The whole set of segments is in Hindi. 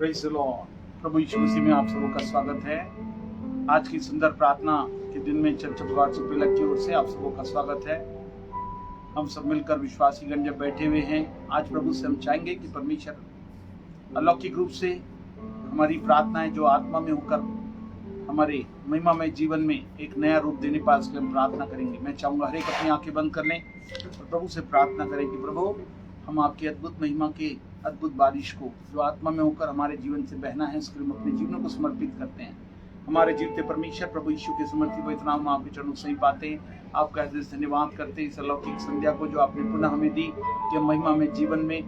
Praise the lord. प्रभु यीशु मसीह में आप सबों का स्वागत है। आज की सुंदर प्रार्थना के दिन में चर्च परिवार सुपेलक की ओर से आप सबों का स्वागत है। हम सब मिलकर विश्वासीगण जब बैठे हुए हैं, आज प्रभु से हम चाहेंगे कि परमेश्वर अलौकिक रूप से हमारी प्रार्थनाएं जो आत्मा में होकर हमारे महिमामय जीवन में एक नया रूप देने पाए, इसके लिए हम प्रार्थना करेंगे। मैं चाहूँगा हर एक अपनी आंखें बंद कर लें और प्रभु से प्रार्थना करें कि प्रभु हम आपकी अद्भुत महिमा के अद्भुत बारिश को जो आत्मा में होकर हमारे जीवन से बहना है, उसके लिए हम अपने जीवनों को समर्पित करते हैं। हमारे जीवते परमेश्वर प्रभु यीशु के समर्पित पवित्र नाम में आपके चरणों से पाते हैं। आपका हृदय से धन्यवाद करते हैं इस अलौकिक संध्या को जो आपने पुनः हमें दी, कि महिमा में जीवन में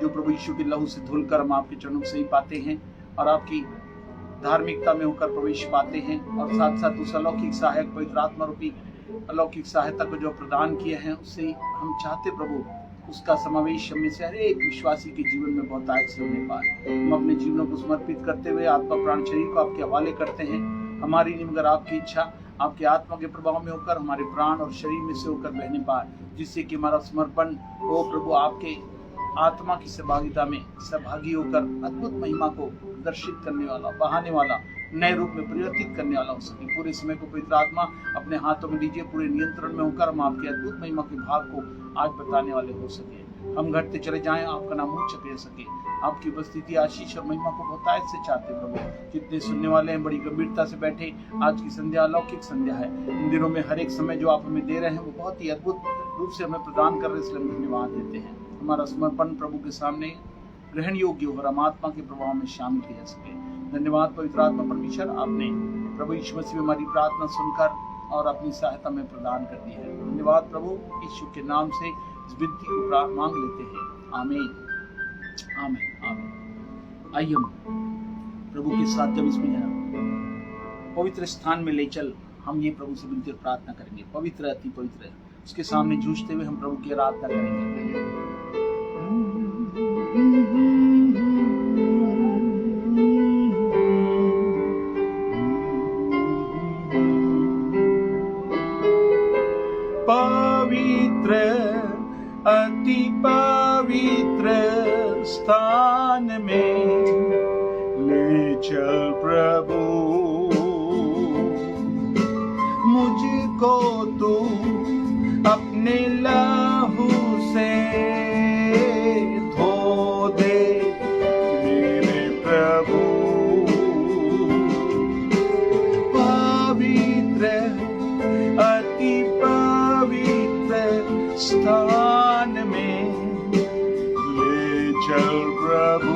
जो प्रभु यीशु के लहू से धुलकर हम आपके चरणों से ही पाते हैं और आपकी धार्मिकता में होकर प्रवेश पाते हैं। और साथ साथ उस अलौकिक सहायक पवित्र आत्मा रूपी अलौकिक सहायता को जो प्रदान किए हैं, उससे हम चाहते प्रभु उसका समावेश हमें से हर एक विश्वासी के जीवन में बहुत आयत से होने पाए। हम अपने जीवनों को समर्पित करते हुए आत्मा प्राण शरीर को आपके हवाले करते हैं। हमारी नहीं मगर आपकी इच्छा आपके आत्मा के प्रभाव में होकर हमारे प्राण और शरीर में से होकर बहने पाए, जिससे कि हमारा समर्पण हो प्रभु आपके आत्मा की सहभागिता में सहभागी होकर अद्भुत महिमा को दर्शित करने वाला, बहाने वाला, नए रूप में परिवर्तित करने वाला हो सके। पूरे समय को पवित्र आत्मा अपने हाथों में लीजिए, पूरे नियंत्रण में होकर हम आपके अद्भुत महिमा के भाग को आज बताने वाले हो सके। हम घटते चले जाएं, आपका नाम ऊंचा रह सके। आपकी उपस्थिति आशीष और महिमा को बहुत आयत से चाहते प्रभु। जितने सुनने वाले हैं बड़ी गंभीरता से बैठे, आज की संध्या अलौकिक संध्या है। इन दिनों में हर एक समय जो आप हमें दे रहे हैं वो बहुत ही अद्भुत रूप से हमें प्रदान कर रहे हैं, इसलिए हम धन्यवाद देते हैं। हमारा समर्पण प्रभु के सामने ग्रहण योग्य हो और हम आत्मा के प्रभाव में शामिल किया जा सके। धन्यवाद पवित्र आत्मा परमेश्वर, आपने प्रभु यीशु मसीह में हमारी प्रार्थना सुनकर और अपनी सहायता में प्रदान कर दी है। धन्यवाद प्रभु, यीशु के नाम से इस विनती को मांग लेते हैं। आमीन आमीन आमीन। आइए हम प्रभु के साथ जब इसमें पवित्र स्थान में ले चल, हम ये प्रभु से विनती और प्रार्थना करेंगे। पवित्र अति पवित्र उसके सामने जूझते हुए हम प्रभु की आराधना करेंगे। पवित्र अति पवित्र स्थान में ले चल प्रभु, मुझको तू अपने लहू से धो दे मेरे प्रभु। पवित्र अति पवित्र स्थान में ले चल प्रभु,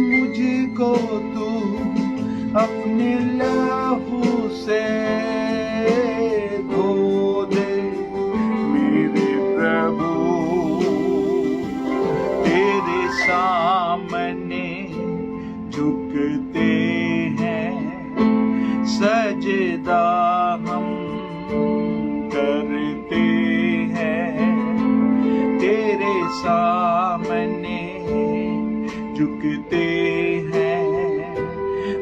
मुझको तू अपने लहू से धो दे मेरे प्रभु। तेरे सामने झुकते हैं, सजदा हम करते हैं। तेरे सामने झुकते हैं,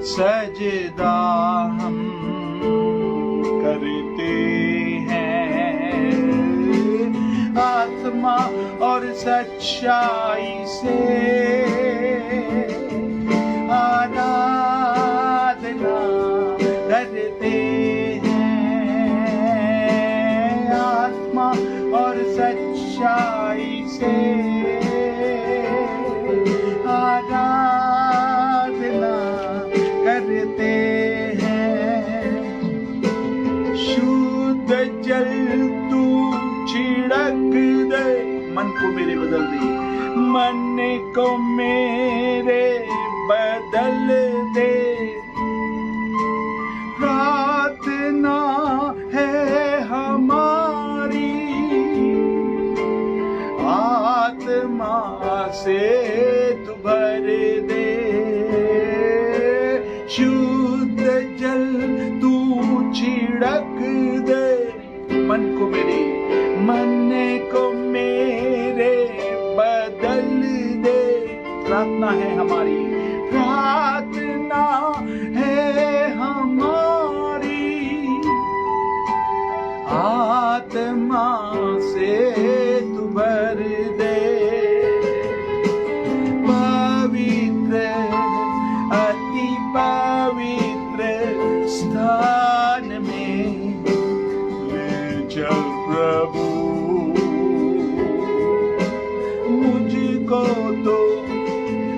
सजदा हम करते हैं। आत्मा और सच्चाई से आराधना करते हैं। आत्मा और सच्चाई से आराधना करते हैं। शुद्ध जल तू छिड़क दे, मन को मेरे बदल दे, मन को मेरे बदल दे। प्रार्थना है हमारी, आत्मा से तू भर दे। शुद्ध जल तू छिड़क दे, मन को मेरे बदल दे। प्रार्थना है हमारी, प्रार्थना है हमारी, आत्मा से तू भर दे।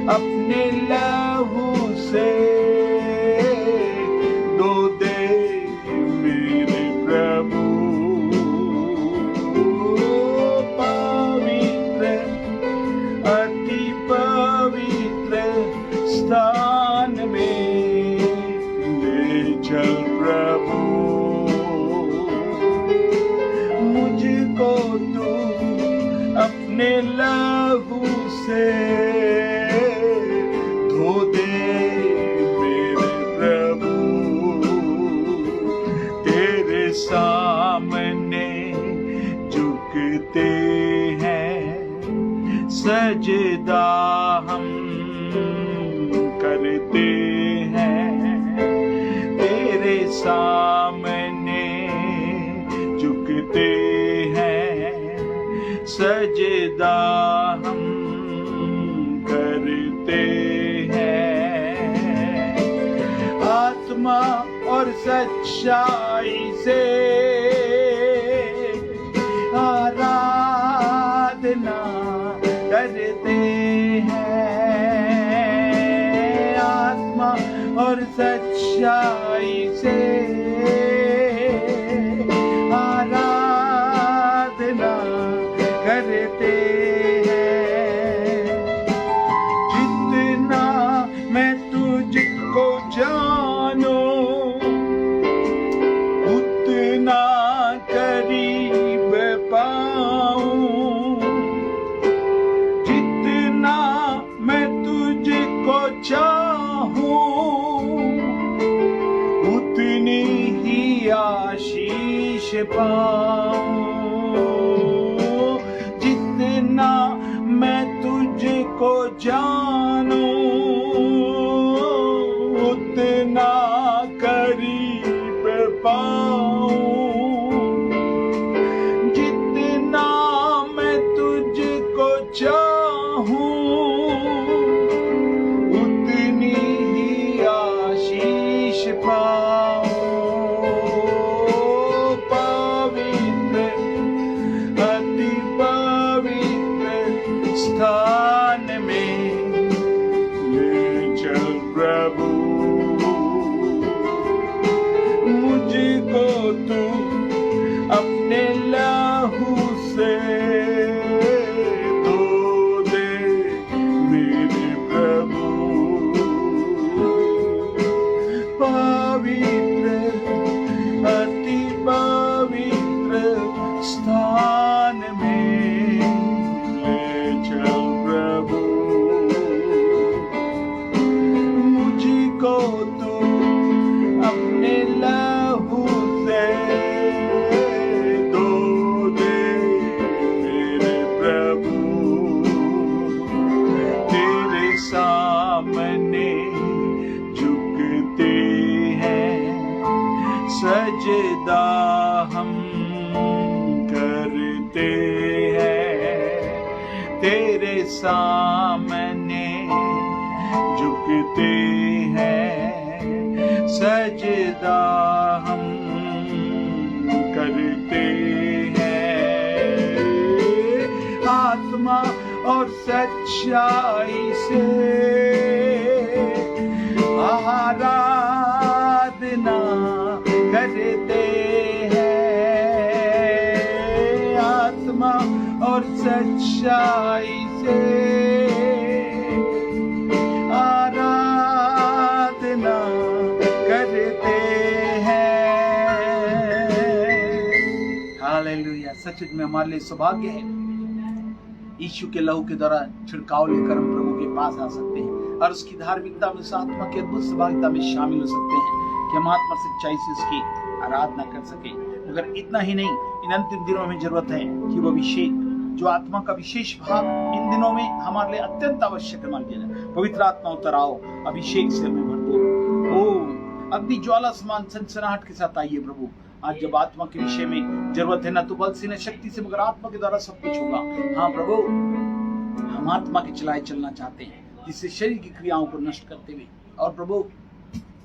अपने लहू से धो दे मेरे प्रभु। पवित्र अति पवित्र स्थान में ले चल प्रभु। मुझको तू अपने लहू से धो दे मेरे प्रभु। तेरे सामने झुकते हैं, सजदा हम करते हैं। तेरे सामने झुकते हैं, सजदा हम करते हैं। आत्मा और सच्चाई से आराधना करते हैं। आत्मा और सच्चाई से आराधना करते हैं। जितना मैं तुझको जानूं उतना करीब पाऊं। जितना मैं तुझको चाहूं उतनी ही आशीष पाऊं। जितना मैं तुझको जानूं उतना करीब पाऊं। जितना मैं तुझको चाहूं उतनी ही आशीष पाऊं। पवित्र अति पवित्र स्थान में ले चल प्रभु। मुझको तू अपने लहू से धो दे मेरे प्रभु। पवित्र अति पवित्र स्थान में ले चल प्रभु। मुझको तू अपने लहू से धो दे मेरे प्रभु। तेरे सामने झुकते हैं, सजदा हम करते हैं। तेरे सामने झुकते हैं, सजदा हम करते हैं। आत्मा और सच्चाई से आराधना करते हैं। आत्मा और सच्चाई से आराधना करते हैं। हालेलुया। सचमुच में हमारे लिए सौभाग्य है यीशु के लहू के द्वारा छिड़काव लेकर हम प्रभु के पास आ सकते हैं और उसकी धार्मिकता में आत्मा के अद्भुत सहभागिता में शामिल हो सकते हैं कि हम आत्मा सच्चाई से उसकी आराधना कर सके। मगर इतना ही नहीं, इन अंतिम दिनों में जरूरत है कि वो अभिषेक, जो आत्मा का विशेष भाग इन दिनों में हमारे लिए अत्यंत आवश्यक मान लिया जाए। पवित्र आत्मा उतर आओ, अभिषेक से हमें भर दो। ओ अग्नि ज्वाला समान सनसनाहट के साथ आइए प्रभु। आज जब आत्मा के विषय में जरूरत है, ना तो बल से न शक्ति से, मगर आत्मा के द्वारा सब कुछ होगा। हाँ प्रभु, हम आत्मा के चलाए चलना चाहते हैं, जिससे शरीर की क्रियाओं को नष्ट करते हुए, और प्रभु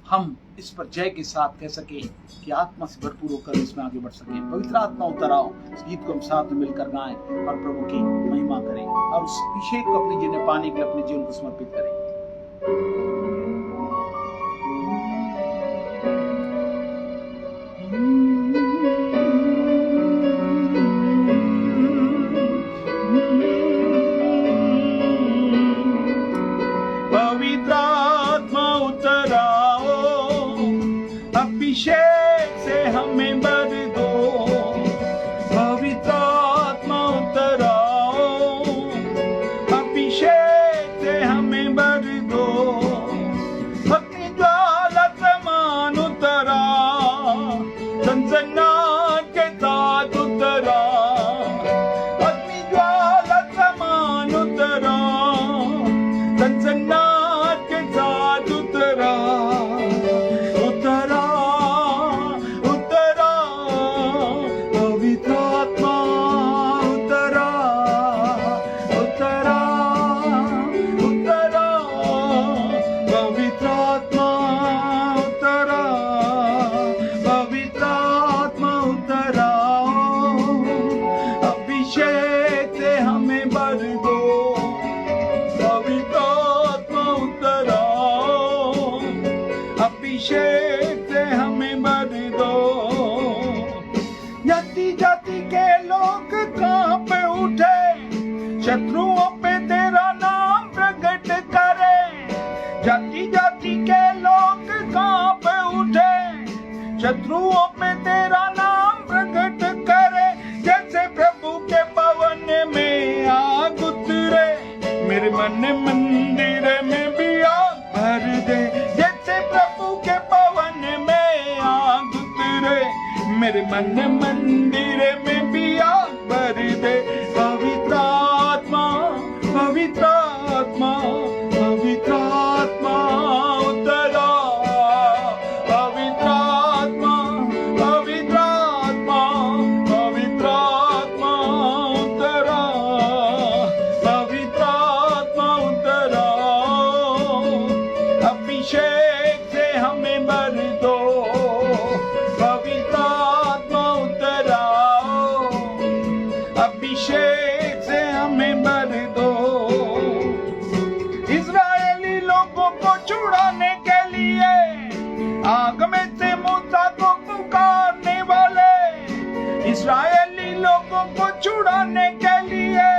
हम इस पर जय के साथ कह सके कि आत्मा से भरपूर होकर इसमें आगे बढ़ सके। पवित्र आत्मा उतर आओ, इस गीत को हम साथ में मिलकर गाएं और प्रभु की महिमा करें और उस अभिषेक को अपने जीवन में पाने के लिए अपने जीवन को समर्पित करें। उतरा, सनसनाहट के साथ उतरा, उतरा, उतरा, पवित्र आत्मा उतरा, उतरा, उतरा, पवित्र आत्मा उतरा, पवित्र आत्मा उतरा, अभिषेक से हमें भर दो, पवित्र आत्मा उतरा, अभिषेक से हमें भर दो। जाति जाति के लोग कांप उठे, शत्रुओं पे तेरा नाम प्रकट करे, जाति जाति के लोग कांप उठे, शत्रुओं पे तेरा नाम प्रकट करे, जैसे प्रभु के पवन में आग उतरे, मेरे मन मंदिर में भी आग भर दे, जैसे प्रभु के पवन में आग उतरे, मेरे मन मंदिर में भी आग भर दे। पवित्र आत्मा, पवित्र आत्मा, पवित्र आत्मा उतरा, पवित्र आत्मा, पवित्र आत्मा, पवित्र आत्मा उतरा, पवित्र आत्मा उतरा, अभिषेक से हमें भर दो, पवित्र आत्मा उतरा, अभिषेक से हमें भर दो। इस्राएली लोगों को छुड़ाने के लिए आग में से मूसा को पुकारने वाले, इस्राएली लोगों को छुड़ाने के लिए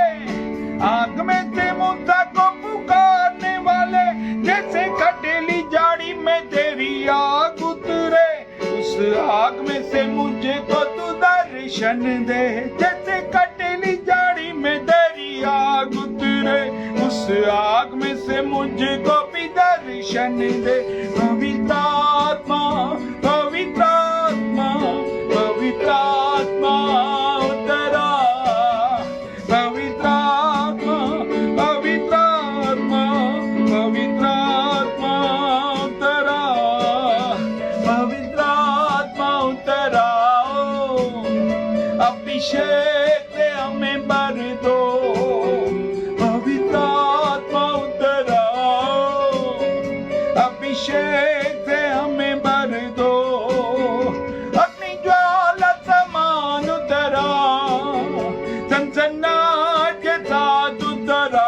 आग में से मूसा को पुकारने वाले, जैसे कटेली झाड़ी में तेरी आग उतरे, उस आग में से मुझे को तू दर्शन दे, जैसे कटेली झाड़ी में तेरी आग उतरे, उस आग में से मुझे को भी दर्शन दे। पवित्र आत्मा, पवित्र आत्मा, पवित्र आत्मा उतरा, पवित्र आत्मा, पवित्र आत्मा, पवित्र आत्मा उतरा, पवित्र आत्मा उतरा, अभिषेक से हमें भर दो, पवित्र आत्मा उतरा, अभिषेक से हमें भर दो। अग्नि ज्वाला समान उतरा, सनसनाहट के साथ उतरा,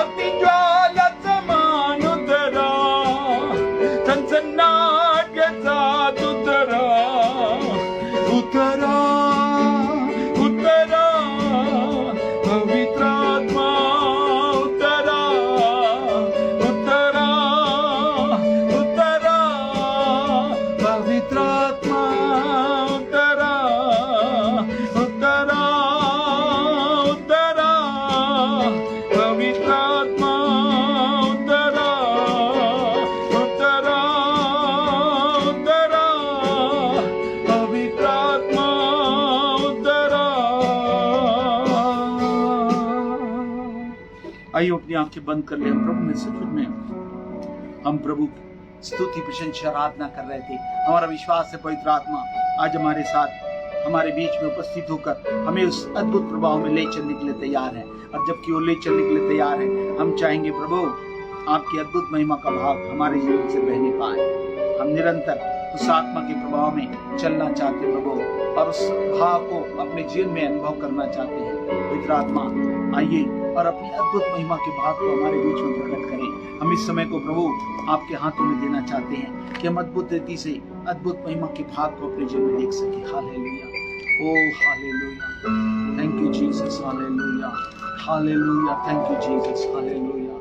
अग्नि ज्वाला समान उतरा, सनसनाहट के साथ उतरा, उतरा, उतरा, पवित्र आत्मा उतरा, उतरा, उतरा, पवित्र आत्मा उतरा, उतरा, उतरा, पवित्र आत्मा उतरा, उतरा, उतरा, पवित्र आत्मा उतरा। आइए अपनी आंखें बंद कर ले। प्रभु में सचमुच में हम प्रभु की स्तुति प्रशंसा आराधना कर रहे थे। हमारा विश्वास है पवित्र आत्मा आज हमारे साथ हमारे बीच में उपस्थित होकर हमें उस अद्भुत प्रभाव में ले चलने के लिए तैयार है, और जबकि वो ले चलने के लिए तैयार है, हम चाहेंगे प्रभु आपकी अद्भुत महिमा का भाव हमारे जीवन से बहने पाए। हम निरंतर उस आत्मा के प्रभाव में चलना चाहते हैं प्रभु, और उस भाव को अपने जीवन में अनुभव करना चाहते हैं। पवित्र आत्मा आइए और अपनी अद्भुत महिमा के भाव को हमारे बीच में प्रकट करें। हम इस समय को प्रभु आपके हाथों में देना चाहते हैं कि हम अद्भुत रीति से अद्भुत महिमा के भाव को अपने जीवन में देख सके। Hallelujah, oh hallelujah, thank you Jesus, hallelujah, hallelujah, thank you Jesus, hallelujah,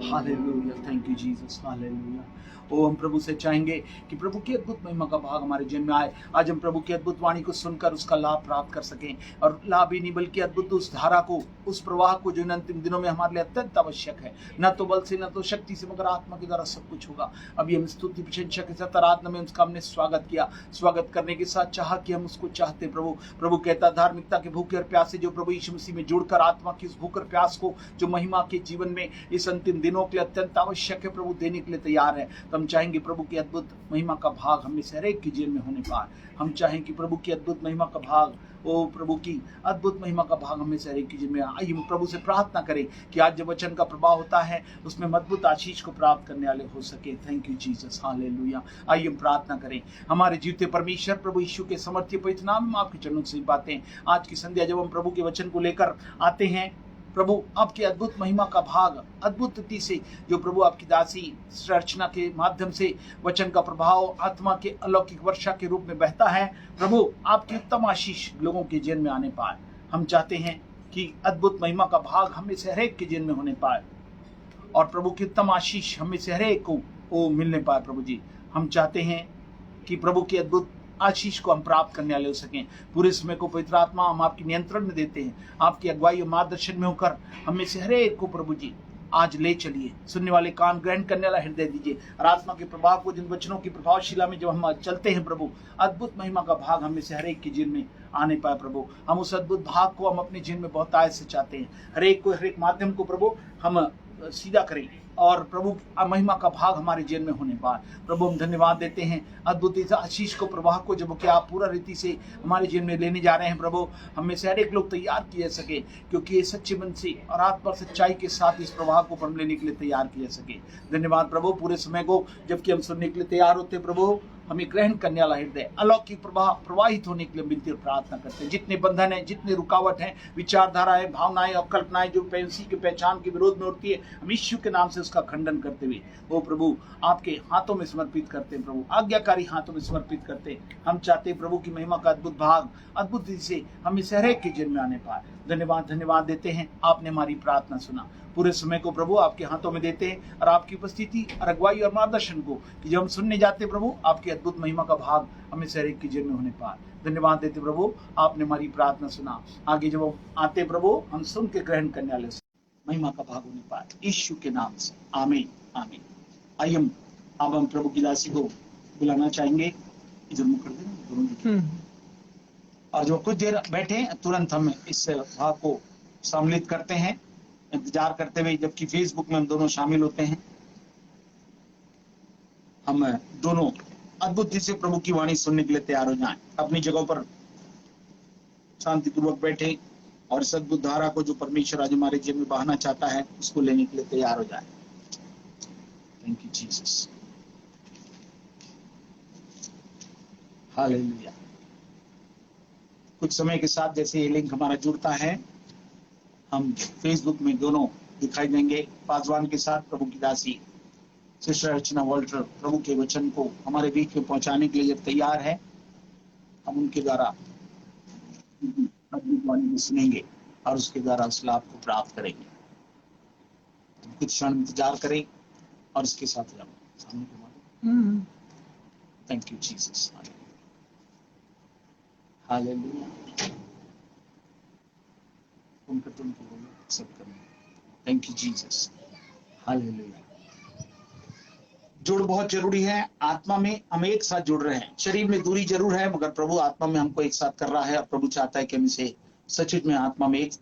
hallelujah, thank you Jesus, hallelujah. Oh हम प्रभु से चाहेंगे कि प्रभु की अद्भुत महिमा का भाग हमारे जीवन में आए। आज हम प्रभु की अद्भुत वाणी को सुनकर उसका लाभ प्राप्त कर सकें, और लाभ ही नहीं बल्कि अद्भुत उस धारा को, उस प्रवाह को जो इन अंतिम दिनों में हमारे लिए अत्यंत आवश्यक है। न तो बल से, न तो शक्ति से, मगर आत्मा के द्वारा सब कुछ होगा। अभी हम स्तुति प्रशंसा के साथ आराधना में उसका हमने स्वागत किया। स्वागत करने के साथ चाहा कि हम उसको चाहते प्रभु। प्रभु कहता धार्मिकता के भूखे और प्यासे जो प्रभु यीशु मसीह में जुड़कर आत्मा की उस भूख और प्यास को जो महिमा के जीवन में इस अंतिम दिनों के लिए अत्यंत आवश्यक है प्रभु देने के लिए तैयार है। तो हम चाहेंगे प्रभु की अद्भुत महिमा का भाग हमें से हर एक के जीवन में होने पाए। हम चाहें कि प्रभु की अद्भुत महिमा का भाग, ओ प्रभु की अद्भुत महिमा का भाग हमें से हर एक के जीवन में आइए हम प्रभु से प्रार्थना करें कि आज जो वचन का प्रभाव होता है उसमें अद्भुत आशीष को प्राप्त करने वाले हो सके। Thank you Jesus, hallelujah. आइए हम प्रार्थना करें। हमारे जीवते परमेश्वर प्रभु यीशु के समर्थ्य पवित्र नाम में आपके चरणों से बातें आज की संध्या जब हम प्रभु के वचन को लेकर आते हैं प्रभु, आपकी अद्भुत महिमा का भाग अद्भुत रीति से जो प्रभु आपकी दासी रचना के माध्यम से वचन का प्रभाव आत्मा के अलौकिक वर्षा के रूप में बहता है प्रभु, आपकी उत्तम आशीष लोगों के जीवन में आने पाए। हम चाहते हैं कि अद्भुत महिमा का भाग हमें से हर एक के जीवन में होने पाए, और प्रभु की उत्तम आशीष हमें से हर एक को मिलने पाए। प्रभु जी, हम चाहते हैं कि प्रभु की अद्भुत आशीष को हम प्राप्त करने वाले हो सकें। पूरे समय को पवित्र आत्मा हम आपके नियंत्रण में देते हैं। आपकी अगुवाई और मार्गदर्शन में होकर हमें से हर एक को प्रभु जी आज ले चलिए। सुनने वाले कान, ग्रहण करने वाला हृदय दीजिए, और आत्मा के प्रभाव को जिन वचनों की प्रभावशिला में जब हम चलते हैं प्रभु, अद्भुत महिमा का भाग हमें से हर एक के जीवन में आने पाए। प्रभु, हम उस अद्भुत भाग को हम अपने जीवन में बहुत आय से चाहते हैं। हर एक माध्यम को प्रभु हम सीधा करें, और प्रभु महिमा का भाग हमारे जीवन में होने पाए। प्रभु हम धन्यवाद देते हैं अद्भुत इस आशीष को, प्रवाह को जब कि आप पूरा रीति से हमारे जीवन में लेने जा रहे हैं प्रभु, हमें से हर एक लोग तैयार किए सके, क्योंकि ये सच्चे मन से और आत्मा सच्चाई के साथ इस प्रवाह को हम लेने के लिए तैयार किए सके। धन्यवाद प्रभु। पूरे समय को जबकि हम सुनने के लिए तैयार होते प्रभु, हमें ग्रहण करने वाला हृदय अलौकिक प्रवाह प्रवाहित होने के लिए विनती और प्रार्थना करते हैं। जितने बंधन है, जितने रुकावट है, विचारधाराएं, भावनाएं और कल्पनाएं जो पैंसी की पहचान के विरोध में उठती है, हम यीशु के नाम से उसका खंडन करते हुए वो प्रभु आपके हाथों में समर्पित करते हैं। प्रभु आज्ञाकारी हाथों में समर्पित करते हैं। हम चाहते हैं प्रभु की महिमा का अद्भुत भाग अद्भुत से हमें से हर एक के जीवन में आने पाए। धन्यवाद देते हैं, आपने हमारी प्रार्थना सुना। पूरे समय को प्रभु आपके हाथों में देते हैं, और आपकी उपस्थिति और अगुवाई और मार्गदर्शन को कि जब हम सुनने जाते प्रभु, आपकी अद्भुत महिमा का भाग हमें से हर एक के जीवन में होने पाए। धन्यवाद देते प्रभु, आपने हमारी प्रार्थना सुना। आगे जब हम आते प्रभु, हम सुन के ग्रहण करने वाले महिमा का भाग होने पाए, यीशु के नाम से आमीन, आमीन। आइए अब हम प्रभु की दासी को बुलाना चाहेंगे। इधर मुख कर देना, और जो कुछ देर बैठे तुरंत हम इस भाग को सम्मिलित करते हैं, इंतजार करते हुए, जबकि फेसबुक में हम दोनों शामिल होते हैं। हम दोनों अद्भुत से प्रभु की वाणी सुनने के लिए तैयार हो जाएं। अपनी जगहों पर शांतिपूर्वक बैठे, और इस अद्भुत धारा को जो परमेश्वर आज हमारे जीवन में बहाना चाहता है उसको लेने के लिए तैयार हो जाए। Thank you Jesus, hallelujah. कुछ समय के साथ जैसे ये लिंक हमारा जुड़ता है, हम फेसबुक में दोनों दिखाई देंगे। पासवान के साथ प्रभु की दासी सिस्टर अर्चना वॉल्टर प्रभु के वचन को हमारे बीच में पहुंचाने के लिए जब तैयार है, हम उनके द्वारा वाणी में सुनेंगे और उसके द्वारा उस लाभ को प्राप्त करेंगे। कुछ क्षण इंतजार करें, और इसके साथ ही हम सामने थैंक यू जीसस, हालेलुया। उनका तुम सब करना। Thank you Jesus, hallelujah. जुड़ बहुत जरूरी है। आत्मा में हम एक साथ जुड़ रहे हैं, शरीर में दूरी जरूर है, मगर प्रभु आत्मा में हमको एक साथ कर रहा है, और प्रभु चाहता है कि हम इसे सचित में आत्मा में एक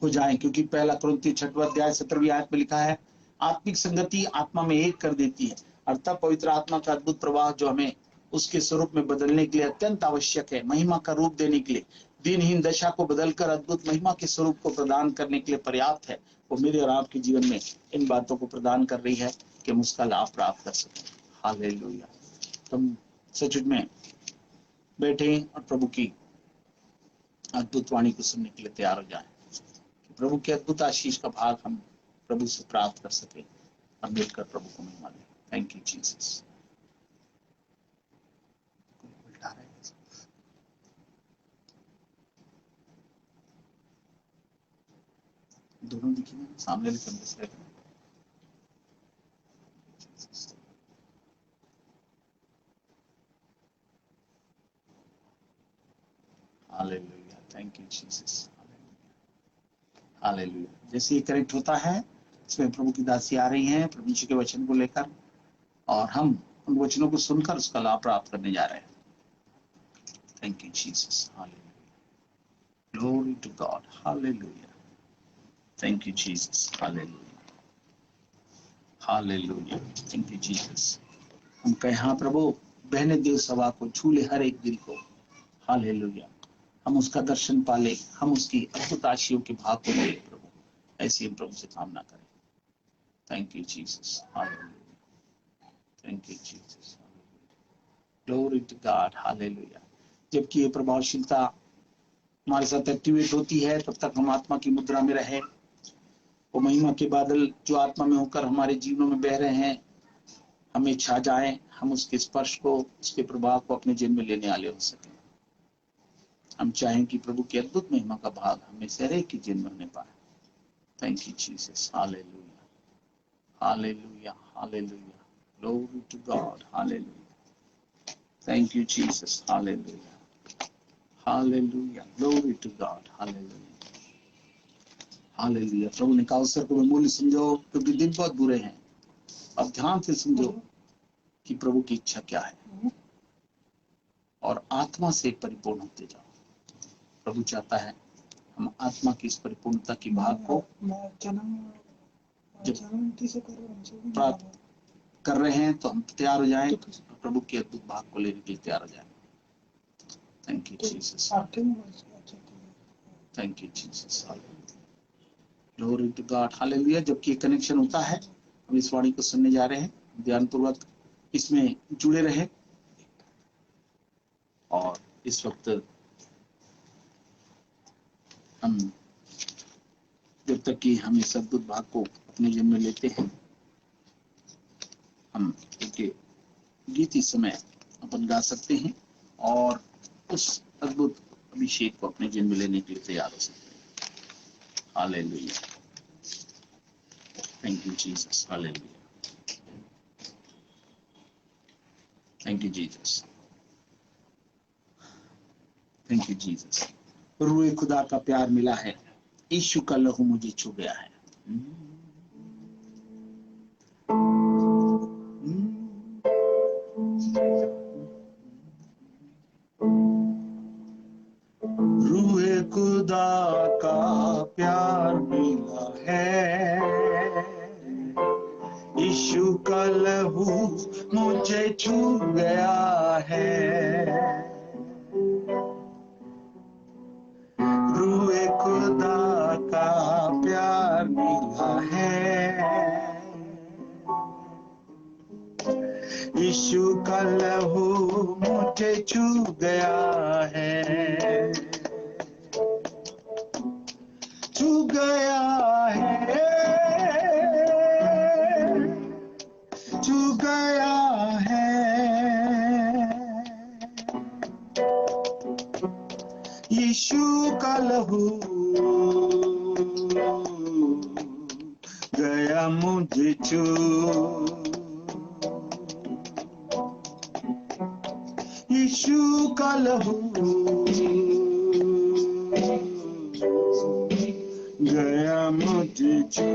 हो जाएं, क्योंकि पहला कुरिन्थियों 6वां अध्याय 17वीं आयत में लिखा है, आत्मिक संगति आत्मा में एक कर देती है। और तब पवित्र आत्मा का अद्भुत प्रवाह जो हमें उसके स्वरूप में बदलने के लिए अत्यंत आवश्यक है, महिमा का रूप देने के लिए, दिनहीन दशा को बदलकर अद्भुत महिमा के स्वरूप को प्रदान करने के लिए पर्याप्त है, वो मेरे और आपके जीवन में इन बातों को प्रदान कर रही है कि हम उसका लाभ प्राप्त कर सकें। हालेलुया। तुम सचुज में बैठे और प्रभु की अद्भुत वाणी को सुनने के लिए तैयार हो जाए, प्रभु के अद्भुत आशीष का भाग हम प्रभु से प्राप्त कर सके और मिलकर प्रभु को महिमा दें। Thank you Jesus. दोनों दिखी सामने लिखे। हालेलुया। जैसे ये कनेक्ट होता है, इसमें प्रभु की दासी आ रही हैं प्रभु यीशु के वचन को लेकर, और हम उन वचनों को सुनकर उसका लाभ प्राप्त करने जा रहे हैं। Thank you Jesus, hallelujah, glory to God, hallelujah, thank you Jesus, hallelujah, hallelujah, thank you Jesus. हम कहें हाँ प्रभु, बहने देव सभा को छू ले हर एक दिल को, हालेलुया, हम उसका दर्शन पाले, हम उसकी अद्भुत आशीषों के भाग को ले प्रभु, ऐसी हम प्रभु से कामना करें। Thank you Jesus, hallelujah, thank you Jesus, glory to God, hallelujah. जबकि ये प्रभावशीलता हमारे साथ एक्टिवेट होती है, तब तक हम आत्मा की मुद्रा में रहे। वो महिमा के बादल जो आत्मा में होकर हमारे जीवनों में बह रहे हैं, हमें छा जाए, हम उसके स्पर्श को, उसके प्रभाव को अपने जीवन में लेने वाले हो सके। हम चाहें कि प्रभु की अद्भुत महिमा का भाग हमें से हर एक के जीवन में होने पाए। Thank you Jesus, hallelujah, hallelujah, hallelujah, glory to God, hallelujah, thank you Jesus, hallelujah, hallelujah, glory to God, hallelujah, hallelujah. प्रभु ने कहा अवसर को मूल्य समझो, क्योंकि दिन बहुत बुरे हैं। अब ध्यान से समझो कि प्रभु की इच्छा क्या है, और आत्मा से परिपूर्ण होते जाओ। प्रभु चाहता है हम आत्मा की इस परिपूर्णता की भाग को जब प्राप्त कर रहे हैं, तो हम तैयार हो जाएं, प्रभु के अद्भुत भाग को लेने के लिए तैयार हो जाएं। Thank you Jesus, thank you Jesus, glory to God, hallelujah. जबकि ये कनेक्शन होता है, हम इस वाणी को सुनने जा रहे हैं, ध्यानपूर्वक इसमें जुड़े रहे। और इस वक्त हम जब तक कि हम इस अद्भुत भाग को अपने जीवन में लेते हैं, हम एक गीत इस समय अपन गा सकते हैं और उस अद्भुत अभिषेक को अपने जीवन में लेने के लिए तैयार हो सकते हैं। Hallelujah, thank you Jesus, hallelujah, thank you Jesus, thank you Jesus. रूए खुदा का प्यार मिला है, यीशु का लहू मुझे छू गया है। रूए खुदा का प्यार मिला है, यीशु का लहू मुझे छू गया है। रूए खुदा का प्यार मिला है, यीशु का लहू मुझे छू गया है, छू गया है, छू गया है। यीशु का लहू गया मुझे छू, यीशु का लहू गया मुझे छू।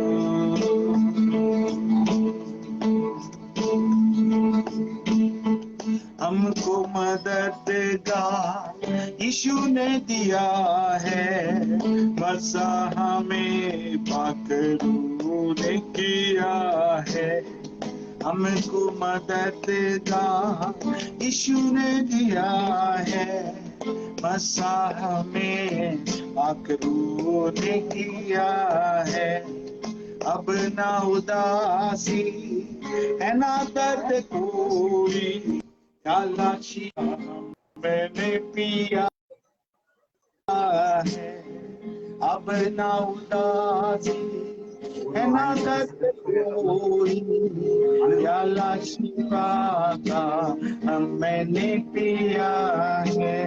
हमको मददगार यीशु ने दिया है, बसा हमें पाक रूह ने किया है। हमको मददगार यीशु ने दिया है, बसा हमें पाक रूह ने किया है। अब ना उदासी है ना दर्द कोई, कालाशी मैंने पिया है। अब ना उदासी है ना दर्द कोई, कालाशी का मैंने पिया है।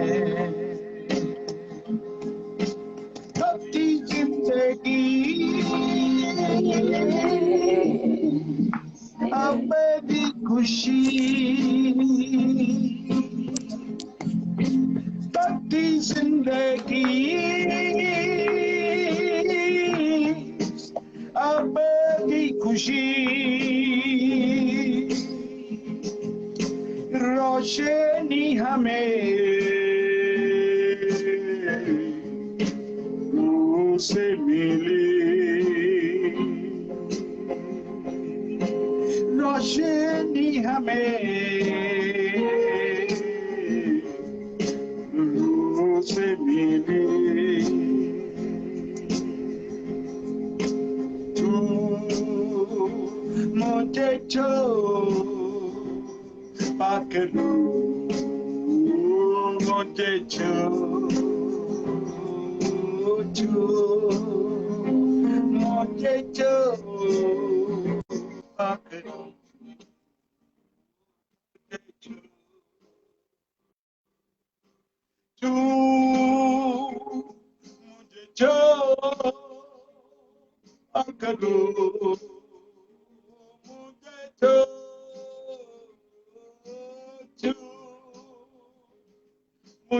सबकी जिंदगी अब भी खुशी, सबकी जिंदगी अब की खुशी रोशनी हमें नूर से मिली, रोशनी हमें नूर से मिली। तू मुझे पकड़ू, मुझे मुझे पकड़ू, तू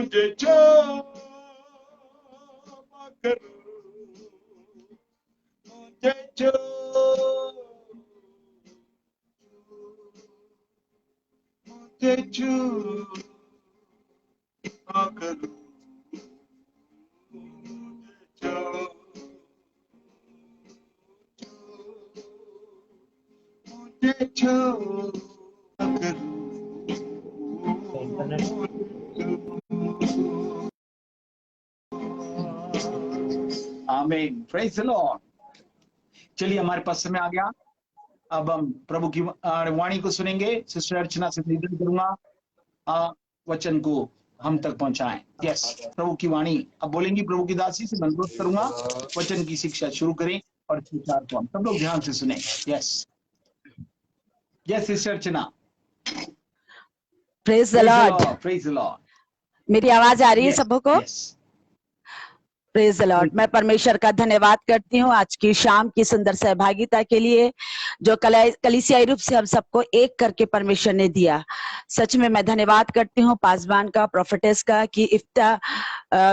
मुझे पकड़ू, मुझे पकड़ू, मुझे मुझे पकड़ू, मुझे पकड़ू। आमीन, प्रेज द लॉर्ड। चलिए, हमारे पास समय आ गया। अब हम प्रभु की वाणी को सुनेंगे। सिस्टर अर्चना से निवेदन करूंगा वचन को हम तक पहुंचाएं। यस, प्रभु की वाणी अब बोलेंगी। प्रभु की दासी से अनुरोध करूंगा वचन की शिक्षा शुरू करें और विचार को हम सब लोग ध्यान से सुने। Yes yes sister Archana. Praise the Lord. Praise the Lord. मेरी आवाज आ रही है सबको? यस। Praise the Lord. मैं परमेश्वर का धन्यवाद करती हूँ आज की शाम की सुंदर सहभागिता के लिए, जो कलीसियाई रूप से हम सबको एक करके परमेश्वर ने दिया। सच में मैं धन्यवाद करती हूँ पासवान का, प्रोफेटेस का, कि इफ्ता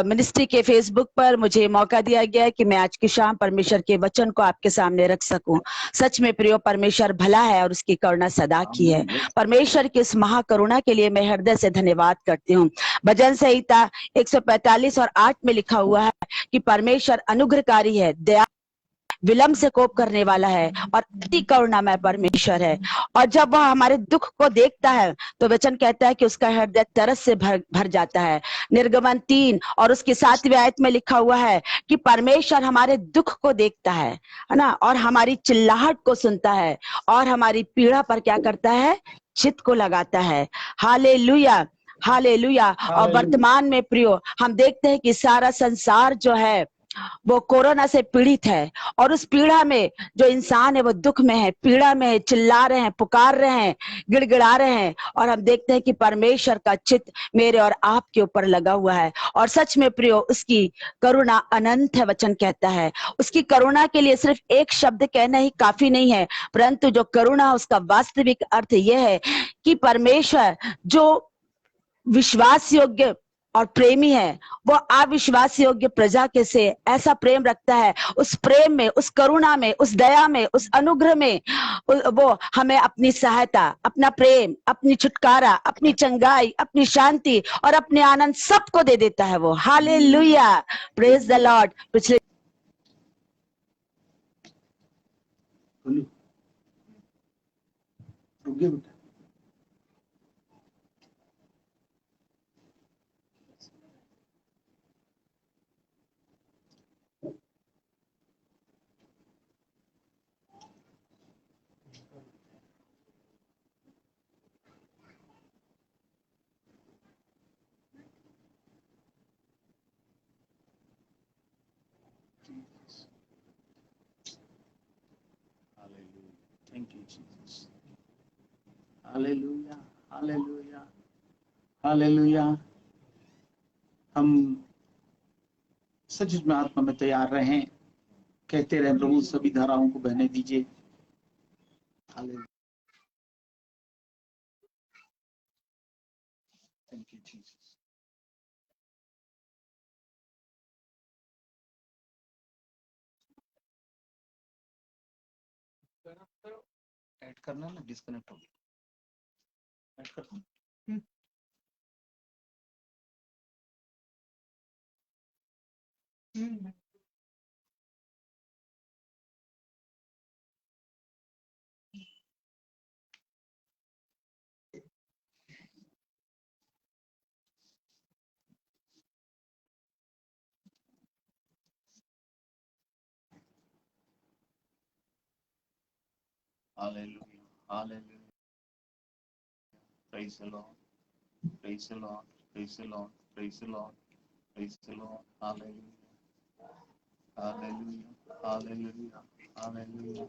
मिनिस्ट्री के फेसबुक पर मुझे मौका दिया गया कि मैं आज की शाम परमेश्वर के वचन को आपके सामने रख सकूं। सच में प्रियो, परमेश्वर भला है और उसकी करुणा सदा की है। परमेश्वर की इस महाकरुणा के लिए मैं हृदय से धन्यवाद करती हूँ। भजन संहिता 145 और 8 में लिखा हुआ है कि परमेश्वर अनुग्रहकारी है, दया विलंब से कोप करने वाला है और अति करुणामय परमेश्वर है। और जब वह हमारे दुख को देखता है तो वचन कहता है कि उसका हृदय तरस से भर जाता है। निर्गमन 3 और उसकी 7वीं आयत में लिखा हुआ है कि परमेश्वर हमारे दुख को देखता है ना, और हमारी चिल्लाहट को सुनता है और हमारी पीड़ा पर क्या करता है? चित्त को लगाता है। Hallelujah, hallelujah. और वर्तमान में प्रियो, हम देखते हैं कि सारा संसार जो है वो कोरोना से पीड़ित है, और उस पीड़ा में जो इंसान है वो दुख में है, पीड़ा में है, चिल्ला रहे हैं, पुकार रहे हैं, गिड़गिड़ा रहे हैं। और हम देखते हैं कि परमेश्वर का चित्त मेरे और आपके ऊपर लगा हुआ है। और सच में प्रियो, उसकी करुणा अनंत है। वचन कहता है उसकी करुणा के लिए सिर्फ एक शब्द कहना ही काफी नहीं है, परंतु जो करुणा, उसका वास्तविक अर्थ यह है कि परमेश्वर जो विश्वास योग्य और प्रेमी है, वो अविश्वास योग्य प्रजा के से ऐसा प्रेम रखता है। उस प्रेम में, उस करुणा में, उस दया में, उस अनुग्रह में वो हमें अपनी सहायता, अपना प्रेम, अपनी छुटकारा, अपनी चंगाई, अपनी शांति और अपने आनंद सबको दे देता है वो। Hallelujah, praise the Lord. पिछले Thank you, Jesus. Hallelujah, hallelujah, hallelujah. हम सच में आत्मा में तैयार रहें, कहते रहे प्रभु सभी धाराओं को बहने दीजिए। Hallelujah. Thank you, Jesus. Add करना ना, डिस्कनेक्ट हो गया। ऐड करना। Hallelujah. Hallelujah. Praise the Lord. Praise the Lord. Praise the Lord. Praise the Lord. Praise the Lord. Hallelujah. Hallelujah. Hallelujah. Hallelujah.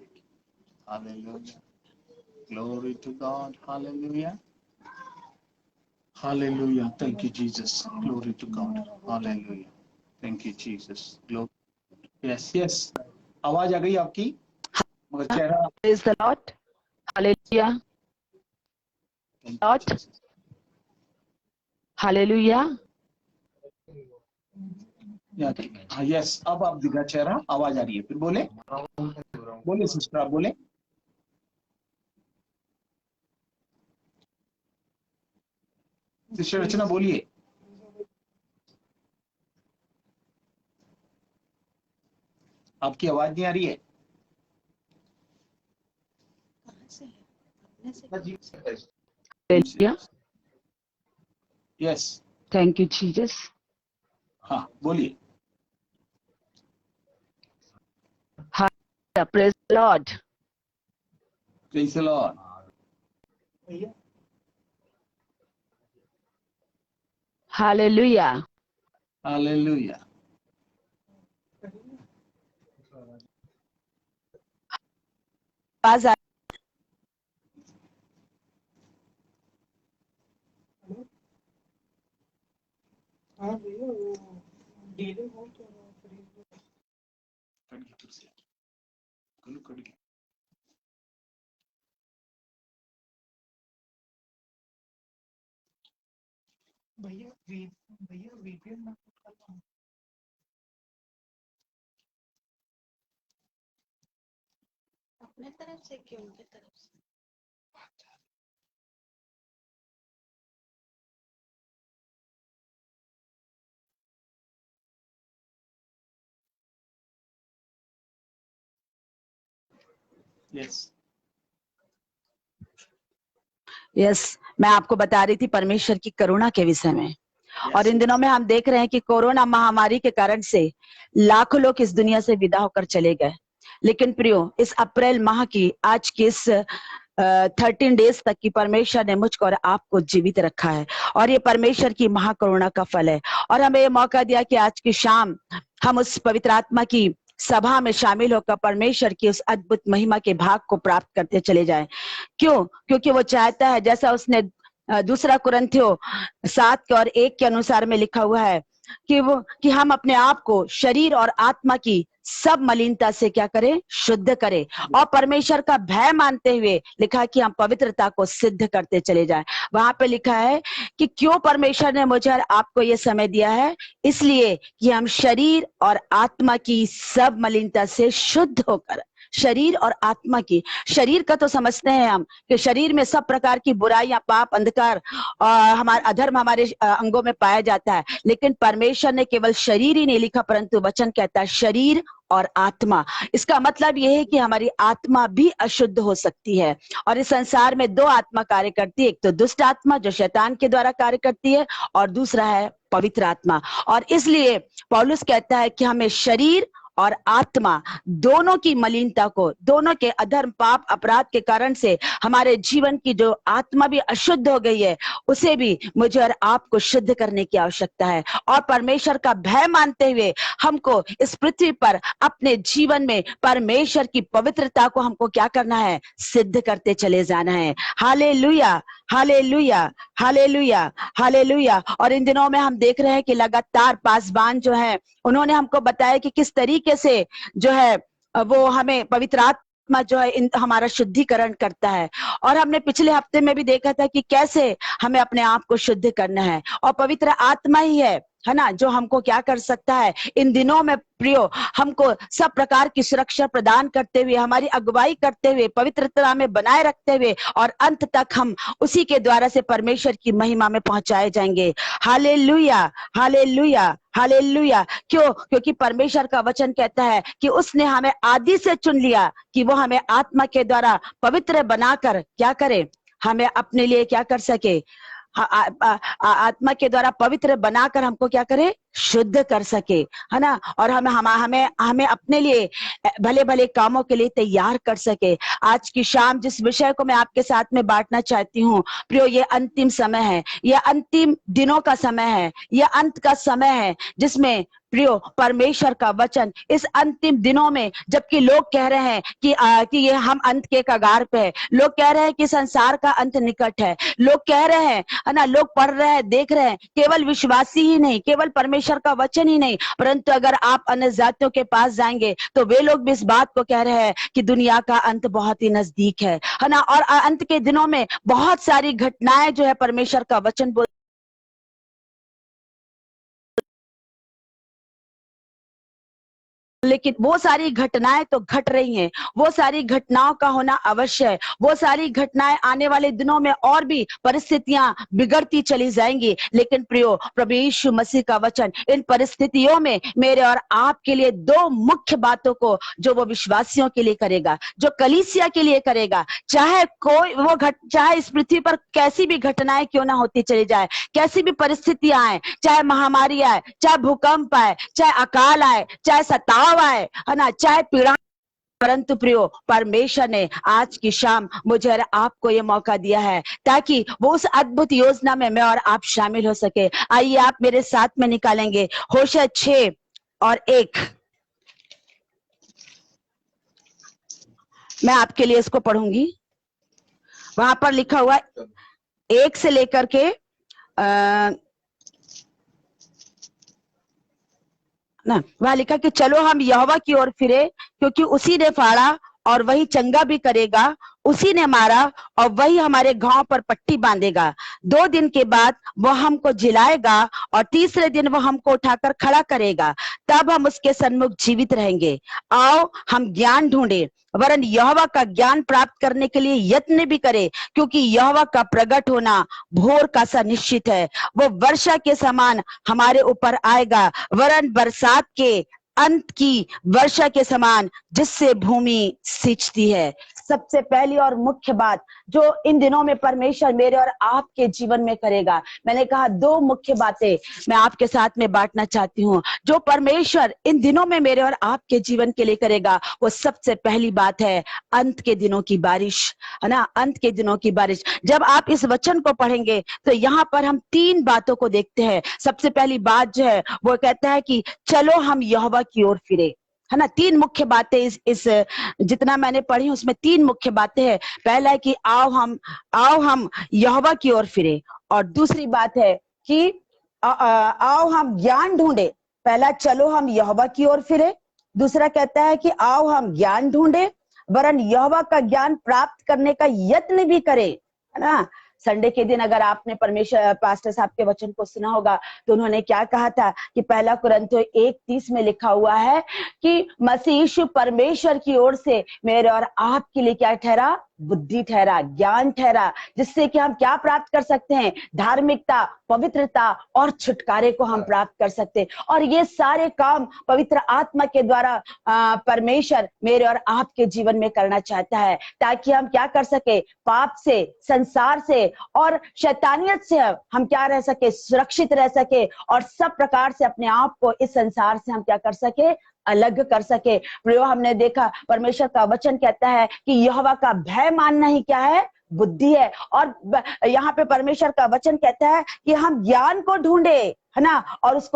Hallelujah. Glory to God. Hallelujah. Hallelujah. Thank you, Jesus. Glory to God. Hallelujah. Thank you, Jesus. Glory. Yes, yes. आवाज आ गई आपकी, मगर चेहरा। Praise the Lord. Hallelujah. Thank you, Lord. Jesus. Hallelujah. हाँ, यस, अब आप दिखा चेहरा, आवाज आ रही है। फिर बोले, बोले सिस्टर, आप बोले। सिस्टर रचना बोलिए। आपकी आवाज नहीं आ रही है। Hallelujah. Yes, Thank you, Jesus. हाँ बोलिए। Hallelujah. Praise the Lord. Praise the Lord. Hallelujah. Hallelujah. आवाज आ- भैया वीपीएन ना अपने तरफ से कि उनके तरफ से। यस, यस, मैं आपको बता रही थी परमेश्वर की करुणा के विषय में। और इन दिनों में हम देख रहे हैं कि कोरोना महामारी के कारण से लाखों लोग इस दुनिया से विदा होकर चले गए। लेकिन प्रियो, इस अप्रैल माह की आज की इस 13 डेज तक की परमेश्वर ने मुझको और आपको जीवित रखा है, और ये परमेश्वर की महाकरुणा का फल है। और हमें ये मौका दिया कि आज की शाम हम उस पवित्र आत्मा की सभा में शामिल होकर परमेश्वर की उस अद्भुत महिमा के भाग को प्राप्त करते चले जाएं। क्यों? क्योंकि वो चाहता है, जैसा उसने दूसरा कुरिन्थियों 7 के और 1 के अनुसार में लिखा हुआ है कि हम अपने आप को शरीर और आत्मा की सब मलिनता से क्या करें? शुद्ध करें, और परमेश्वर का भय मानते हुए लिखा है कि हम पवित्रता को सिद्ध करते चले जाएं। वहां पे लिखा है कि क्यों परमेश्वर ने मुझे और आपको ये समय दिया है? इसलिए कि हम शरीर और आत्मा की सब मलिनता से शुद्ध होकर, शरीर और आत्मा की, शरीर का तो समझते हैं हम कि शरीर में सब प्रकार की बुराइयां, पाप, अंधकार, हमारा अधर्म हमारे अंगों में पाया जाता है। लेकिन परमेश्वर ने केवल शरीर ही नहीं लिखा, परंतु वचन कहता है शरीर और आत्मा। इसका मतलब यह है कि हमारी आत्मा भी अशुद्ध हो सकती है। और इस संसार में 2 आत्मा कार्य करती है, एक तो दुष्ट आत्मा जो शैतान के द्वारा कार्य करती है, और दूसरा है पवित्र आत्मा। और इसलिए पौलुस कहता है कि हमें शरीर और आत्मा दोनों की मलिनता को, दोनों के अधर्म, पाप, अपराध के कारण से हमारे जीवन की जो आत्मा भी अशुद्ध हो गई है, उसे भी मुझे और आपको शुद्ध करने की आवश्यकता है। और परमेश्वर का भय मानते हुए हमको इस पृथ्वी पर अपने जीवन में परमेश्वर की पवित्रता को हमको क्या करना है? सिद्ध करते चले जाना है। Hallelujah, hallelujah, hallelujah, hallelujah. और इन दिनों में हम देख रहे हैं कि लगातार पासवान जो है, उन्होंने हमको बताया कि किस तरीके से जो है वो हमें पवित्र आत्मा जो है हमारा शुद्धिकरण करता है। और हमने पिछले हफ्ते में भी देखा था कि कैसे हमें अपने आप को शुद्ध करना है, और पवित्र आत्मा ही है है ना, जो हमको क्या कर सकता है इन दिनों में प्रियो, हमको सब प्रकार की सुरक्षा प्रदान करते हुए, हमारी अगुवाई करते हुए, पवित्रता में बनाए रखते हुए, और अंत तक हम उसी के द्वारा से परमेश्वर की महिमा में पहुंचाए जाएंगे। Hallelujah, hallelujah, hallelujah. क्यों? क्योंकि परमेश्वर का वचन कहता है कि उसने हमें आदि से चुन लिया कि वो हमें आत्मा के द्वारा पवित्र बनाकर क्या करे, हमें अपने लिए क्या कर सके, आत्मा के द्वारा पवित्र बनाकर हमको क्या करे, शुद्ध कर सके, है ना, और हमें अपने लिए भले भले कामों के लिए तैयार कर सके। आज की शाम जिस विषय को मैं आपके साथ में बांटना चाहती हूँ प्रियो, ये अंतिम समय है, ये अंतिम दिनों का समय है, ये अंत का समय है, जिसमें प्रियो परमेश्वर का वचन इस अंतिम दिनों में, जबकि लोग कह रहे हैं कि ये हम अंत के कगार पे है, लोग कह रहे हैं कि संसार का अंत निकट है, लोग कह रहे हैं, है ना, लोग पढ़ रहे हैं, देख रहे हैं, केवल विश्वासी ही नहीं, केवल परमेश्वर का वचन ही नहीं, परंतु अगर आप अन्य जातियों के पास जाएंगे तो वे लोग भी इस बात को कह रहे हैं कि दुनिया का अंत बहुत ही नजदीक है ना, और अंत के दिनों में बहुत सारी घटनाएं जो है परमेश्वर का वचन बोल, लेकिन वो सारी घटनाएं तो घट रही हैं, वो सारी घटनाओं का होना अवश्य है, वो सारी घटनाएं आने वाले दिनों में और भी परिस्थितियां बिगड़ती चली जाएंगी। लेकिन प्रियो, प्रभु यीशु मसीह का वचन इन परिस्थितियों में मेरे और आपके लिए दो मुख्य बातों को, जो वो विश्वासियों के लिए करेगा, जो कलीसिया के लिए करेगा, चाहे इस पृथ्वी पर कैसी भी घटनाएं क्यों ना होती चली जाए, कैसी भी परिस्थितियां आए, चाहे महामारी आए, चाहे भूकंप आए, चाहे अकाल आए, चाहे सताव आए, है ना, चाहे पीड़ा, परंतु प्रियो परमेश्वर ने आज की शाम मुझे और आपको ये मौका दिया है ताकि वो उस अद्भुत योजना में मैं और आप शामिल हो सके। आइए आप मेरे साथ में निकालेंगे होशे 6:1। मैं आपके लिए इसको पढ़ूंगी। वहां पर लिखा हुआ 1 से लेकर के ना, वह लिखा कि चलो हम यहोवा की ओर फिरे, क्योंकि उसी ने फाड़ा और वही चंगा भी करेगा, उसी ने मारा और वही हमारे घाव पर पट्टी बांधेगा। 2 दिन के बाद वह हमको जिलाएगा और तीसरे दिन वह हमको उठाकर खड़ा करेगा, तब हम उसके सन्मुख जीवित रहेंगे। आओ हम ज्ञान ढूंढे, वरन यहोवा का ज्ञान प्राप्त करने के लिए यत्न भी करे, क्योंकि यहोवा का प्रकट होना भोर का सा निश्चित है। वो वर्षा के समान हमारे ऊपर आएगा, वरन बरसात के अंत की वर्षा के समान, जिससे भूमि सिंचती है। सबसे पहली और मुख्य बात जो इन दिनों में परमेश्वर मेरे और आपके जीवन में करेगा, मैंने कहा 2 मुख्य बातें मैं आपके साथ में बांटना चाहती हूँ जो परमेश्वर इन दिनों में मेरे और आपके जीवन के लिए करेगा। वो सबसे पहली बात है अंत के दिनों की बारिश, है ना, अंत के दिनों की बारिश। जब आप इस वचन को पढ़ेंगे तो यहाँ पर हम 3 बातों को देखते हैं। सबसे पहली बात जो है वो कहता है कि चलो हम यहोवा की ओर फिरे, है ना। 3 मुख्य बातें इस जितना मैंने पढ़ी उसमें 3 मुख्य बातें हैं। पहला है कि आओ हम यहोवा की ओर फिरे, और दूसरी बात है कि आओ हम ज्ञान ढूंढे। पहला चलो हम यहोवा की ओर फिरे, दूसरा कहता है कि आओ हम ज्ञान ढूंढे, वरन यहोवा का ज्ञान प्राप्त करने का यत्न भी करे, है ना। संडे के दिन अगर आपने परमेश्वर पास्टर साहब के वचन को सुना होगा तो उन्होंने क्या कहा था कि 1 कुरिन्थियों 1:30 में लिखा हुआ है कि मसीह यीशु परमेश्वर की ओर से मेरे और आपके लिए क्या ठहरा, बुद्धि ठहरा, ज्ञान ठहरा, जिससे कि हम क्या प्राप्त कर सकते हैं, धार्मिकता, पवित्रता और छुटकारे को हम प्राप्त कर सकते हैं। और ये सारे काम पवित्र आत्मा के द्वारा परमेश्वर मेरे और आपके जीवन में करना चाहता है, ताकि हम क्या कर सके, पाप से, संसार से और शैतानियत से हम क्या रह सके, सुरक्षित रह सके, और सब प्रकार से अपने आप को इस संसार से हम क्या कर सके, अलग कर सके। प्रियो, हमने देखा परमेश्वर का वचन कहता है कि यहोवा का भय मानना ही क्या है, बुद्धि है। और यहाँ पे परमेश्वर का वचन कहता है कि हम ज्ञान को ढूंढे, है ना, और उस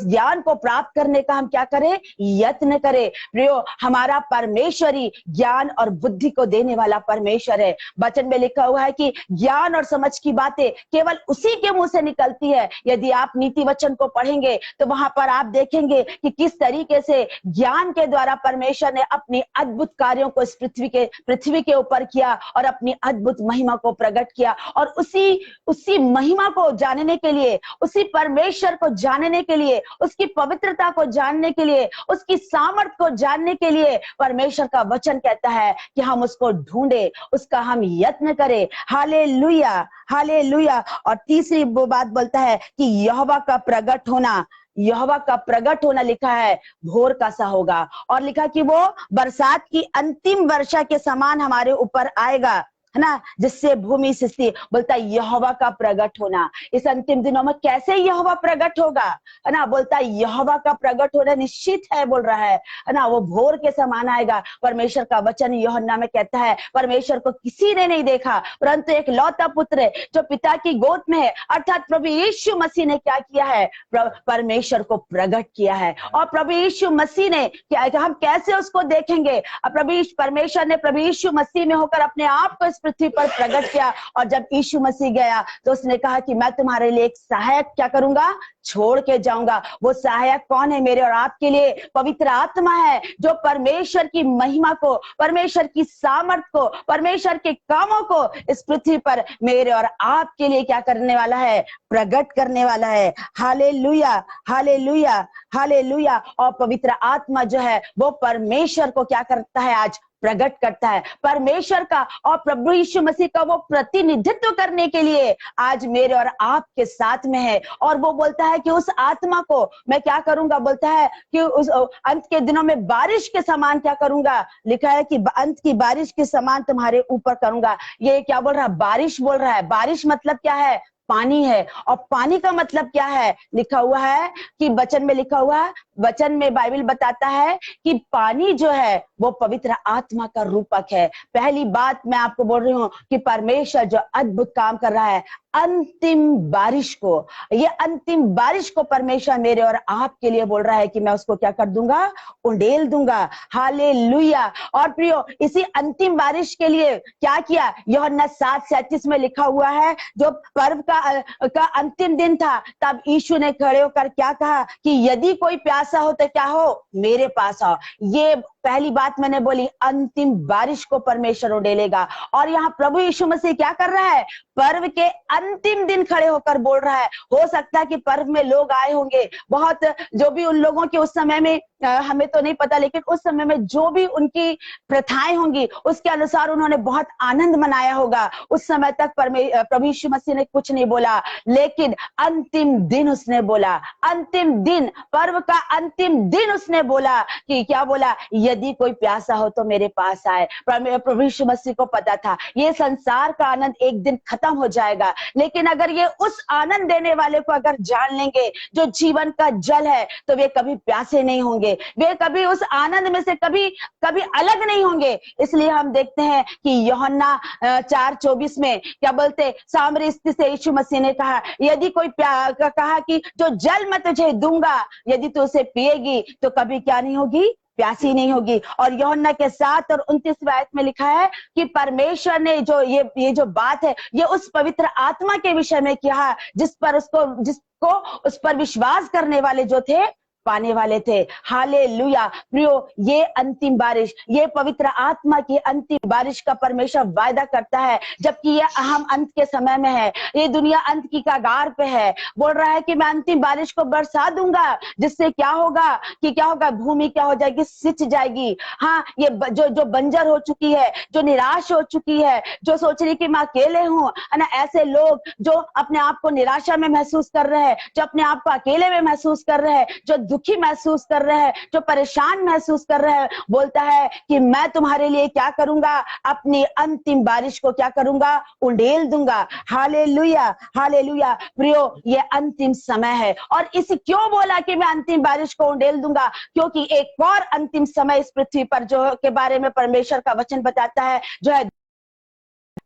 ज्ञान को प्राप्त करने का हम क्या करें, यत्न करें। प्रियो, हमारा परमेश्वर ही ज्ञान और बुद्धि को देने वाला परमेश्वर है। वचन में लिखा हुआ है कि ज्ञान और समझ की बातें केवल उसी के मुंह से निकलती है। यदि आप नीति वचन को पढ़ेंगे तो वहां पर आप देखेंगे कि किस तरीके से ज्ञान के द्वारा परमेश्वर ने अपनी अद्भुत कार्यों को इस पृथ्वी के ऊपर किया और अपनी अद्भुत महिमा को प्रकट किया। और उसी महिमा को जानने के लिए, उसी परमेश्वर परमेश्वर को जानने के लिए, उसकी पवित्रता को जानने के लिए, उसकी सामर्थ को जानने के लिए परमेश्वर का वचन कहता है कि हम उसको ढूंढे, उसका हम यत्न करें। Hallelujah, hallelujah. और तीसरी वो बात बोलता है कि यहोवा का प्रगट होना, यहोवा का प्रगट होना लिखा है भोर का सा होगा, और लिखा कि वो बरसात की अंतिम वर्षा के समान हमारे ऊपर आएगा, है ना, जिससे भूमि सिसती। बोलता है यहोवा का प्रगट होना। इस अंतिम दिनों में कैसे यहोवा प्रगट होगा, है ना, बोलता है यहोवा का प्रगट होना निश्चित है, बोल रहा है ना, वो भोर के समान आएगा। परमेश्वर का वचन यूहन्ना में कहता है परमेश्वर को किसी ने नहीं देखा, परंतु एक लौता पुत्र जो पिता की गोद में है, अर्थात प्रभु यीशु मसीह ने क्या किया है, परमेश्वर को प्रगट किया है। और प्रभु यीशु मसीह ने क्या, हम कैसे उसको देखेंगे? परमेश्वर ने प्रभु यीशु मसीह में होकर अपने आप को पृथ्वी पर प्रकट किया। और जब यीशु मसीह गया तो उसने कहा कि मैं तुम्हारे लिए एक सहायक क्या करूंगा, छोड़ के जाऊंगा। वो सहायक कौन है? मेरे और आपके लिए पवित्र आत्मा है, जो परमेश्वर की महिमा को, परमेश्वर की सामर्थ को, परमेश्वर के कामों को इस पृथ्वी पर मेरे और आपके लिए क्या करने वाला है, प्रकट करने वाला है। Hallelujah, hallelujah, hallelujah. और पवित्र आत्मा जो है वो परमेश्वर को क्या करता है, आज प्रकट करता है। परमेश्वर का और प्रभु यीशु मसीह का वो प्रतिनिधित्व करने के लिए आज मेरे और आपके साथ में है। और वो बोलता है कि उस आत्मा को मैं क्या करूंगा, बोलता है कि उस अंत के दिनों में बारिश के समान क्या करूंगा, लिखा है कि अंत की बारिश के समान तुम्हारे ऊपर करूंगा। ये क्या बोल रहा है? बारिश बोल रहा है। बारिश मतलब क्या है? पानी है। और पानी का मतलब क्या है? लिखा हुआ है कि वचन में लिखा हुआ है, वचन में बाइबल बताता है कि पानी जो है वो पवित्र आत्मा का रूपक है। पहली बात मैं आपको बोल रही हूं कि परमेश्वर जो अद्भुत काम कर रहा है, अंतिम बारिश को, ये अंतिम बारिश को परमेश्वर मेरे और आपके लिए बोल रहा है कि मैं उसको क्या कर दूंगा, उंडेल दूंगा। हालेलुया। और प्रियो, इसी अंतिम बारिश के लिए क्या किया? यूहन्ना 7:37 में लिखा हुआ है, जो पर्व का अंतिम दिन था, तब यीशु ने खड़े होकर क्या कहा कि यदि कोई प्यासा हो तो क्या हो, मेरे पास आओ। ये पहली बात मैंने बोली, अंतिम बारिश को परमेश्वर उड़ेलेगा। और यहाँ प्रभु यीशु मसीह क्या कर रहा है? पर्व के अंतिम दिन खड़े होकर बोल रहा है। हो सकता है कि पर्व में लोग आए होंगे, बहुत, जो भी उन लोगों के उस समय में हमें तो नहीं पता, लेकिन उस समय में जो भी उनकी प्रथाएं होंगी उसके अनुसार उन्होंने बहुत आनंद मनाया होगा। उस समय तक प्रभु यीशु मसीह ने कुछ नहीं बोला, लेकिन अंतिम दिन उसने बोला, अंतिम दिन, पर्व का अंतिम दिन उसने बोला कि क्या बोला? यदि कोई प्यासा हो तो मेरे पास आए। प्रभु यीशु मसीह को पता था ये संसार का आनंद एक दिन खत्म हो जाएगा, लेकिन अगर ये उस आनंद देने वाले को अगर जान लेंगे जो जीवन का जल है, तो वे कभी प्यासे नहीं होंगे, वे कभी उस आनंद में से कभी कभी अलग नहीं होंगे। इसलिए हम देखते हैं कि यूहन्ना 4:24 में क्या बोलते, सामरी स्त्री से यीशु मसीह ने कहा, यदि कोई कहा कि जो जल मैं तुझे दूंगा, यदि तू उसे पिएगी तो कभी क्या नहीं होगी, प्यासी नहीं होगी। और यूहन्ना के 7 और 29 आयत में लिखा है कि परमेश्वर ने जो ये जो बात है, ये उस पवित्र आत्मा के विषय में किया, जिसको उस पर विश्वास करने वाले जो थे पाने वाले थे। हालेलुया। प्रियो, ये अंतिम बारिश, ये पवित्र आत्मा की अंतिम बारिश का परमेश्वर वायदा करता है, जबकि ये अहम अंत के समय में है, ये दुनिया अंत की कगार पे है। बोल रहा है कि मैं अंतिम बारिश को बरसा दूंगा, जिससे क्या होगा कि क्या होगा, भूमि क्या हो जाएगी, सिंच जाएगी। हाँ, ये जो बंजर हो चुकी है, जो निराश हो चुकी है, जो सोच रही कि मैं अकेले हूँ, है ना, ऐसे लोग जो अपने आप को निराशा में महसूस कर रहे हैं, जो अपने आप को अकेले में महसूस कर रहे हैं, जो दुखी महसूस कर रहे हैं, जो परेशान महसूस कर रहे हैं, बोलता है कि मैं तुम्हारे लिए क्या करूंगा, अपनी अंतिम बारिश को क्या करूंगा, उंडेल दूंगा। Hallelujah, hallelujah. प्रियो, ये अंतिम समय है। और इस क्यों बोला कि मैं अंतिम बारिश को उंडेल दूंगा? क्योंकि एक और अंतिम समय इस पृथ्वी पर जो के बारे में परमेश्वर का वचन बताता है, जो है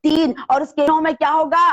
3, और उसके में क्या होगा,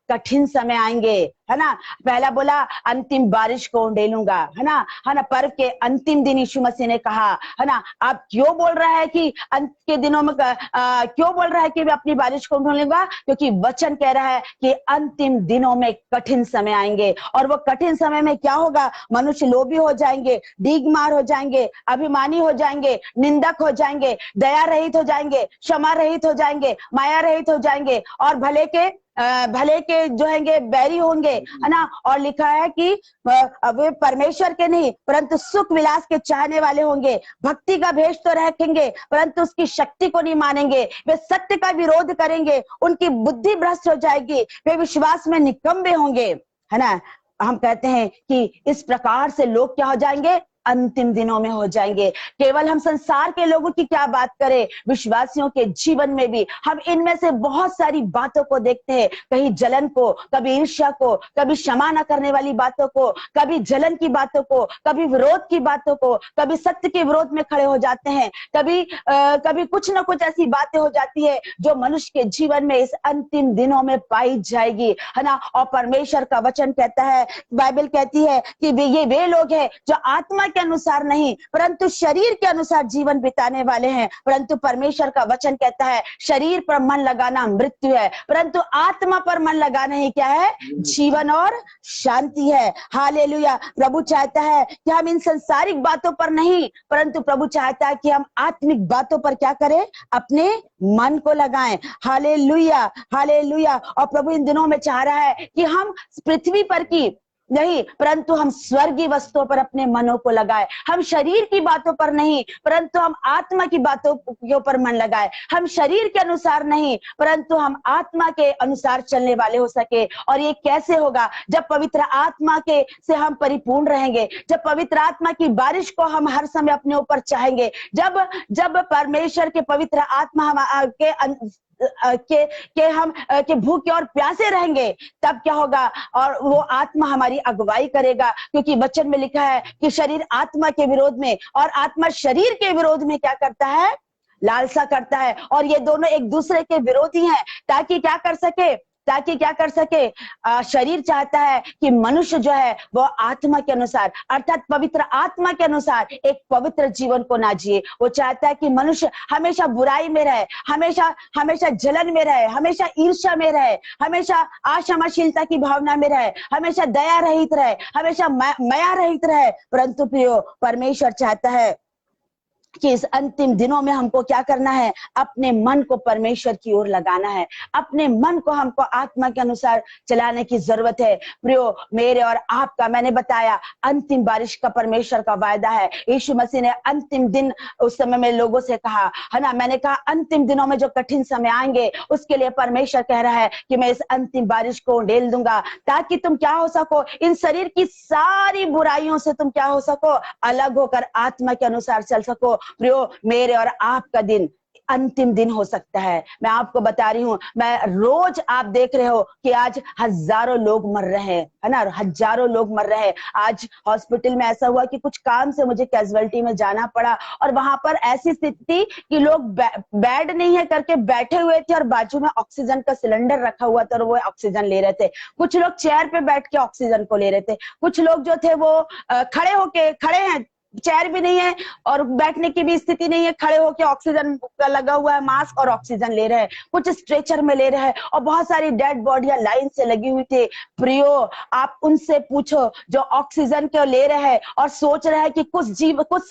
कठिन समय आएंगे, है ना। पहला बोला अंतिम बारिश को उंडेलूंगा, है ना, पर्व के अंतिम दिन यीशु मसीह ने कहा, है ना। अब क्यों बोल रहा है कि अंत के दिनों में क्यों बोल रहा है कि मैं अपनी बारिश को उंडेलूंगा? क्योंकि वचन कह रहा है कि अंतिम दिनों में कठिन समय आएंगे, और वो कठिन समय में क्या होगा, मनुष्य लोभी हो जाएंगे, डीगमार हो जाएंगे, अभिमानी हो जाएंगे, निंदक हो जाएंगे, दया रहित हो जाएंगे, क्षमा रहित हो जाएंगे, माया रहित हो जाएंगे, और भले के भले के जो हैंगे बैरी होंगे, है ना। और लिखा है कि वे परमेश्वर के नहीं परंतु सुख विलास के चाहने वाले होंगे। भक्ति का भेष तो रखेंगे परंतु उसकी शक्ति को नहीं मानेंगे। वे सत्य का विरोध करेंगे, उनकी बुद्धि भ्रष्ट हो जाएगी, वे विश्वास में निकम्मे होंगे, है ना। हम कहते हैं कि इस प्रकार से लोग क्या हो जाएंगे, अंतिम दिनों में हो जाएंगे। केवल हम संसार के लोगों की क्या बात करें, विश्वासियों के जीवन में भी हम इनमें से बहुत सारी बातों को देखते हैं। कहीं जलन को, कभी ईर्ष्या को, कभी क्षमा न करने वाली बातों को, कभी जलन की बातों को, कभी विरोध की बातों को, कभी सत्य के विरोध में खड़े हो जाते हैं, कभी कुछ न कुछ ऐसी बातें हो जाती है जो मनुष्य के जीवन में इस अंतिम दिनों में पाई जाएगी, है ना। और परमेश्वर का वचन कहता है, बाइबल कहती है कि ये वे लोग हैं जो आत्मा के अनुसार नहीं परंतु शरीर के अनुसार जीवन बिताने वाले हैं। परंतु परमेश्वर का वचन कहता है शरीर पर मन लगाना मृत्यु है परंतु आत्मा पर मन लगाना ही क्या है, जीवन और शांति है। हालेलुया। प्रभु चाहता है कि हम इन संसारिक बातों पर नहीं परंतु प्रभु चाहता है कि हम आत्मिक बातों पर क्या करें, अपने मन को लगाएं। Hallelujah, hallelujah. और प्रभु इन दिनों में चाह रहा है कि हम पृथ्वी पर की नहीं परंतु हम स्वर्गीय वस्तुओं पर अपने मनों को लगाए। हम शरीर की बातों पर नहीं परंतु हम आत्मा की बातों के ऊपर मन लगाए। हम शरीर के अनुसार नहीं परंतु हम आत्मा के अनुसार चलने वाले हो सके। और ये कैसे होगा, जब पवित्र आत्मा के से हम परिपूर्ण रहेंगे, जब पवित्र आत्मा की बारिश को हम हर समय अपने ऊपर चाहेंगे, जब परमेश्वर के पवित्र आत्मा हम के भूखे और प्यासे रहेंगे, तब क्या होगा, और वो आत्मा हमारी अगुवाई करेगा। क्योंकि वचन में लिखा है कि शरीर आत्मा के विरोध में और आत्मा शरीर के विरोध में क्या करता है, लालसा करता है। और ये दोनों एक दूसरे के विरोधी हैं, ताकि क्या कर सके, शरीर चाहता है कि मनुष्य जो है वो आत्मा के अनुसार अर्थात पवित्र आत्मा के अनुसार एक पवित्र जीवन को ना जिए। वो चाहता है कि मनुष्य हमेशा बुराई में रहे, हमेशा जलन में रहे, हमेशा ईर्ष्या में रहे, हमेशा अक्षमाशीलता की भावना में रहे, हमेशा दया रहित रहे, हमेशा माया रहित रहे। परंतु प्रियो, परमेश्वर चाहता है कि इस अंतिम दिनों में हमको क्या करना है, अपने मन को परमेश्वर की ओर लगाना है। अपने मन को हमको आत्मा के अनुसार चलाने की जरूरत है। प्रियो, मेरे और आपका, मैंने बताया अंतिम बारिश का परमेश्वर का वायदा है। यीशु मसीह ने अंतिम दिन उस समय में लोगों से कहा, है ना, मैंने कहा अंतिम दिनों में जो कठिन समय आएंगे उसके लिए परमेश्वर कह रहा है कि मैं इस अंतिम बारिश को ढेल दूंगा, ताकि तुम क्या हो सको, इन शरीर की सारी बुराइयों से तुम क्या हो सको, अलग होकर आत्मा के अनुसार चल सको। प्रियो, मेरे और आपका दिन अंतिम दिन हो सकता है। मैं आपको बता रही हूँ, मैं रोज आप देख रहे हो कि आज हजारों लोग मर रहे हैं, है ना, हजारों लोग मर रहे हैं। आज हॉस्पिटल में ऐसा हुआ कि कुछ काम से मुझे कैजुअलिटी में जाना पड़ा और वहां पर ऐसी स्थिति थी कि लोग बेड नहीं है करके बैठे हुए थे और बाजू में ऑक्सीजन का सिलेंडर रखा हुआ था और वो ऑक्सीजन ले रहे थे। कुछ लोग चेयर पे बैठ के ऑक्सीजन को ले रहे थे, कुछ लोग जो थे वो खड़े हैं, चेयर भी नहीं है और बैठने की भी स्थिति नहीं है, खड़े होके ऑक्सीजन का लगा हुआ है मास्क और ऑक्सीजन ले रहे हैं, कुछ स्ट्रेचर में ले रहे हैं और बहुत सारी डेड बॉडियां लाइन से लगी हुई थी। प्रियो, आप उनसे पूछो जो ऑक्सीजन को ले रहे हैं और सोच रहे हैं कि कुछ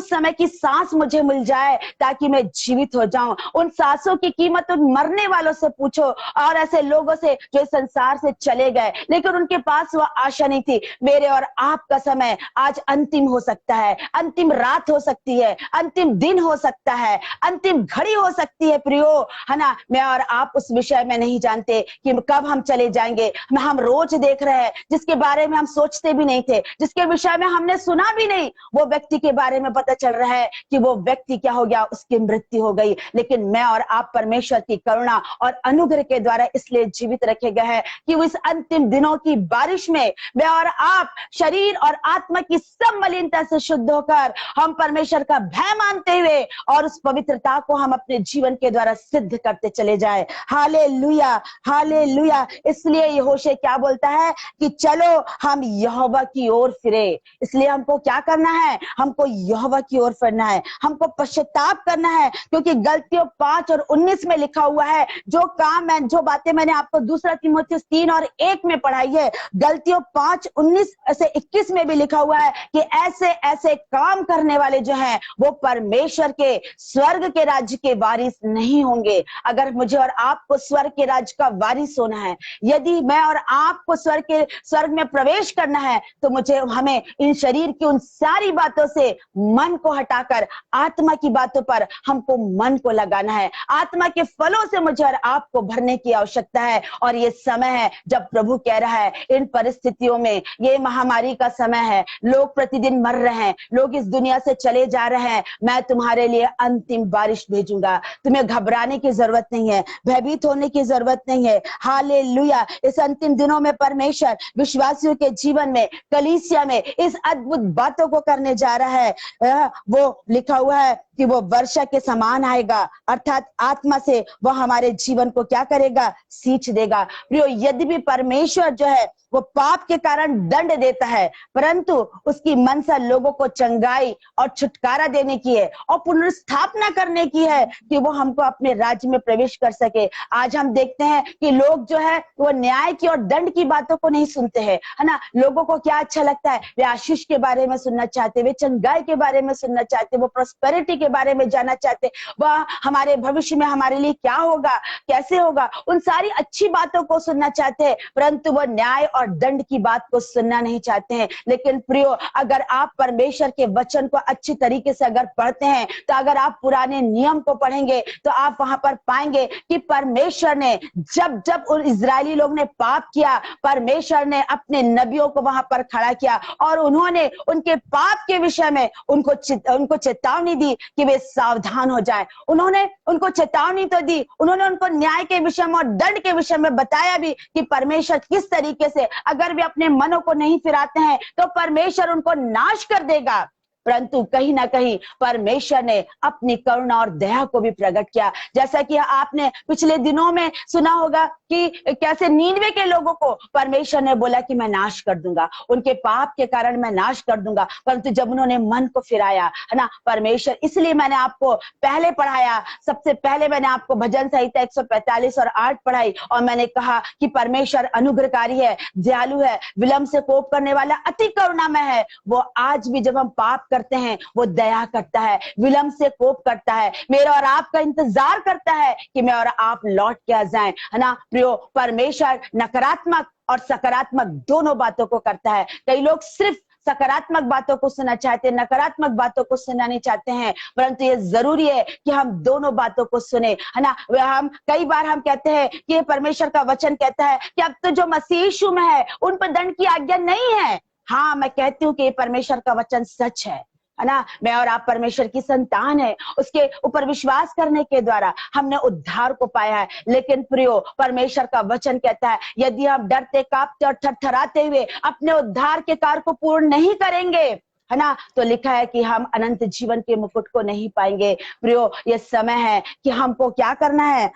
समय की सांस मुझे मिल जाए ताकि मैं जीवित हो जाऊं। उन सांसों की कीमत उन मरने वालों से पूछो और ऐसे लोगों से जो इस संसार से चले गए लेकिन उनके पास वह आशा नहीं थी। मेरे और आपका समय आज अंतिम हो सकता है, अंतिम रात हो सकती है, अंतिम दिन हो सकता है, अंतिम घड़ी हो सकती है। प्रियो, है ना, मैं और आप उस विषय में नहीं जानते कि कब हम चले जाएंगे। हम रोज देख रहे हैं जिसके बारे में हम सोचते भी नहीं थे, जिसके विषय में हमने सुना भी नहीं, वो व्यक्ति के बारे में पता चल रहा है कि वो व्यक्ति क्या हो गया, उसकी मृत्यु हो गई। लेकिन मैं और आप परमेश्वर की करुणा और अनुग्रह के द्वारा इसलिए जीवित रखे गए हैं कि वो इस अंतिम दिनों की बारिश में मैं और आप शरीर और आत्मा की सब मलिनता से शुद्ध होकर हम परमेश्वर का भय मानते हुए और उस पवित्रता को हम अपने जीवन के द्वारा सिद्ध करते चले जाए। Hallelujah, hallelujah. इसलिए यहोशे क्या बोलता है कि चलो हम यहोवा की ओर फिरे। इसलिए हमको क्या करना है, हमको यहोवा की ओर फिरना है, हमको पश्चाताप करना है। क्योंकि गलतियों 5 और 19 में लिखा हुआ है, जो बातें मैंने आपको 2 तीमुथियुस 3 और 1 में पढ़ाई है, गलतियों 5:19 से 21 में भी लिखा हुआ है कि ऐसे ऐसे ऐसे काम करने वाले जो हैं वो परमेश्वर के स्वर्ग के राज्य के वारिस नहीं होंगे। अगर मुझे और आपको स्वर्ग के राज्य का वारिस होना है, यदि मैं और आपको स्वर्ग में प्रवेश करना है, तो हमें इन शरीर की उन सारी बातों से मन को हटाकर आत्मा की बातों पर हमको मन को लगाना है। आत्मा के फलों से मुझे और आपको भरने की आवश्यकता है। और ये समय है जब प्रभु कह रहा है, इन परिस्थितियों में, ये महामारी का समय है, लोग प्रतिदिन मर रहे हैं, लोग इस दुनिया से चले जा रहे हैं, मैं तुम्हारे लिए अंतिम बारिश भेजूंगा। तुम्हें घबराने की जरूरत नहीं है, भयभीत होने की जरूरत नहीं है। हालेलुया। इस अंतिम दिनों में परमेश्वर विश्वासियों के जीवन में, कलीसिया में इस अद्भुत बातों को करने जा रहा है। वो लिखा हुआ है कि वो वर्षा के समान आएगा, अर्थात आत्मा से वो हमारे जीवन को क्या करेगा, सींच देगा। प्रियो, यदि भी परमेश्वर जो है वो पाप के कारण दंड देता है, परंतु उसकी मनसा लोगों को चंगाई और छुटकारा देने की है और पुनर्स्थापना करने की है कि वो हमको अपने राज्य में प्रवेश कर सके। आज हम देखते हैं कि लोग जो है वो न्याय की और दंड की बातों को नहीं सुनते हैं, है ना। लोगों को क्या अच्छा लगता है, वे आशीष के बारे में सुनना चाहते, वे चंगाई के बारे में सुनना चाहते, वो प्रॉस्पेरिटी के बारे में जानना चाहते, वह हमारे भविष्य में हमारे लिए क्या होगा, कैसे होगा, उन सारी अच्छी बातों को सुनना चाहते हैं, परंतु वो न्याय और दंड की बात को सुनना नहीं चाहते हैं। लेकिन प्रियो, अगर आप परमेश्वर के वचन को अच्छी तरीके से अगर पढ़ते हैं, तो अगर आप पुराने नियम को पढ़ेंगे तो आप वहां पर पाएंगे कि परमेश्वर ने जब जब उन इजरायली लोग ने पाप किया, परमेश्वर ने अपने नबियों को वहां पर खड़ा किया और उन्होंने उनके पाप के विषय में उनको चेतावनी दी कि वे सावधान हो जाएं। उन्होंने उनको चेतावनी तो दी, उन्होंने उनको न्याय के विषय में और दंड के विषय में बताया भी कि परमेश्वर किस तरीके से अगर वे अपने मनों को नहीं फिराते हैं तो परमेश्वर उनको नाश कर देगा। परंतु कहीं ना कहीं परमेश्वर ने अपनी करुणा और दया को भी प्रकट किया। जैसा कि आपने पिछले दिनों में सुना होगा कि कैसे नीनवे के लोगों को परमेश्वर ने बोला कि मैं नाश कर दूंगा, उनके पाप के कारण मैं नाश कर दूंगा, परंतु जब उन्होंने मन को फिराया, है ना, परमेश्वर, इसलिए मैंने आपको पहले पढ़ाया, सबसे पहले मैंने आपको भजन संहिता 145 और 8 पढ़ाई और मैंने कहा कि परमेश्वर अनुग्रहकारी है, दयालु है, विलंब से कोप करने वाला, अति करुणामय है। वो आज भी जब हम पाप करते हैं वो दया करता है, विलंब से कोप करता है, मेरा और आपका इंतजार करता है कि मैं और आप लौट के आ जाएं, है ना। प्रियो, परमेश्वर नकारात्मक और सकारात्मक दोनों बातों को करता है। कई लोग सिर्फ सकारात्मक बातों को सुनना चाहते हैं, नकारात्मक बातों को सुनना नहीं चाहते हैं, परंतु ये जरूरी है कि हम दोनों बातों को सुने, है ना। हम कई बार हम कहते हैं कि ये परमेश्वर का वचन कहता है कि अब तो जो मसीह यीशु में है उन पर दंड की आज्ञा नहीं है। हाँ, मैं कहती हूँ कि ये परमेश्वर का वचन सच है ना। मैं और आप परमेश्वर की संतान है, उसके ऊपर विश्वास करने के द्वारा हमने उद्धार को पाया है। लेकिन प्रियो, परमेश्वर का वचन कहता है यदि हम डरते, कांपते और थरथराते हुए अपने उद्धार के कार्य को पूर्ण नहीं करेंगे, है ना, तो लिखा है कि हम अनंत जीवन के मुकुट को नहीं पाएंगे। प्रियो, ये समय है कि हमको क्या करना है।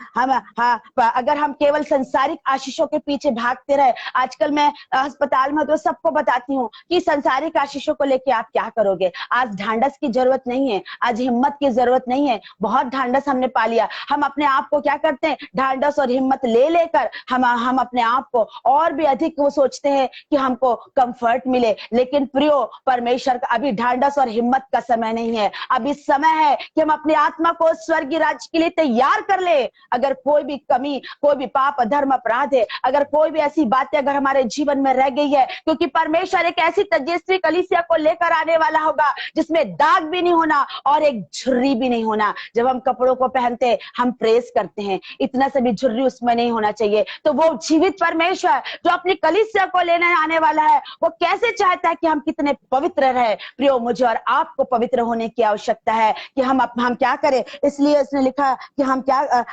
अगर हम केवल संसारिक आशीषों के पीछे भागते रहे, आजकल मैं अस्पताल में तो सबको बताती हूँ कि संसारिक आशीषों को लेके आप क्या करोगे। आज ढांढस की जरूरत नहीं है, आज हिम्मत की जरूरत नहीं है। बहुत ढांढस हमने पा लिया, हम अपने आप को क्या करते हैं, ढांढस और हिम्मत ले लेकर हम अपने आप को और भी अधिक वो सोचते हैं कि हमको कंफर्ट मिले। लेकिन प्रियो, परमेश्वर अभी ढांढस और हिम्मत का समय नहीं है। अभी समय है कि हम अपनी आत्मा को स्वर्गीय राज्य के लिए तैयार कर ले। अगर कोई भी कमी, कोई भी पाप, अधर्म, अपराध है, अगर कोई भी ऐसी बातें अगर हमारे जीवन में रह गई है, क्योंकि परमेश्वर एक ऐसी तेजस्वी कलीसिया को लेकर आने वाला होगा जिसमें दाग भी नहीं होना और एक झुर्री भी नहीं होना। जब हम कपड़ों को पहनते हैं हम प्रेस करते हैं, इतना सा भी झुर्री उसमें नहीं होना चाहिए। तो वो जीवित परमेश्वर जो अपनी कलीसिया को लेने आने वाला है, वो कैसे चाहता है कि हम कितने पवित्र रहे। प्रियो, मुझे और आपको पवित्र होने की आवश्यकता है कि हम क्या करें। इसलिए इसने लिखा कि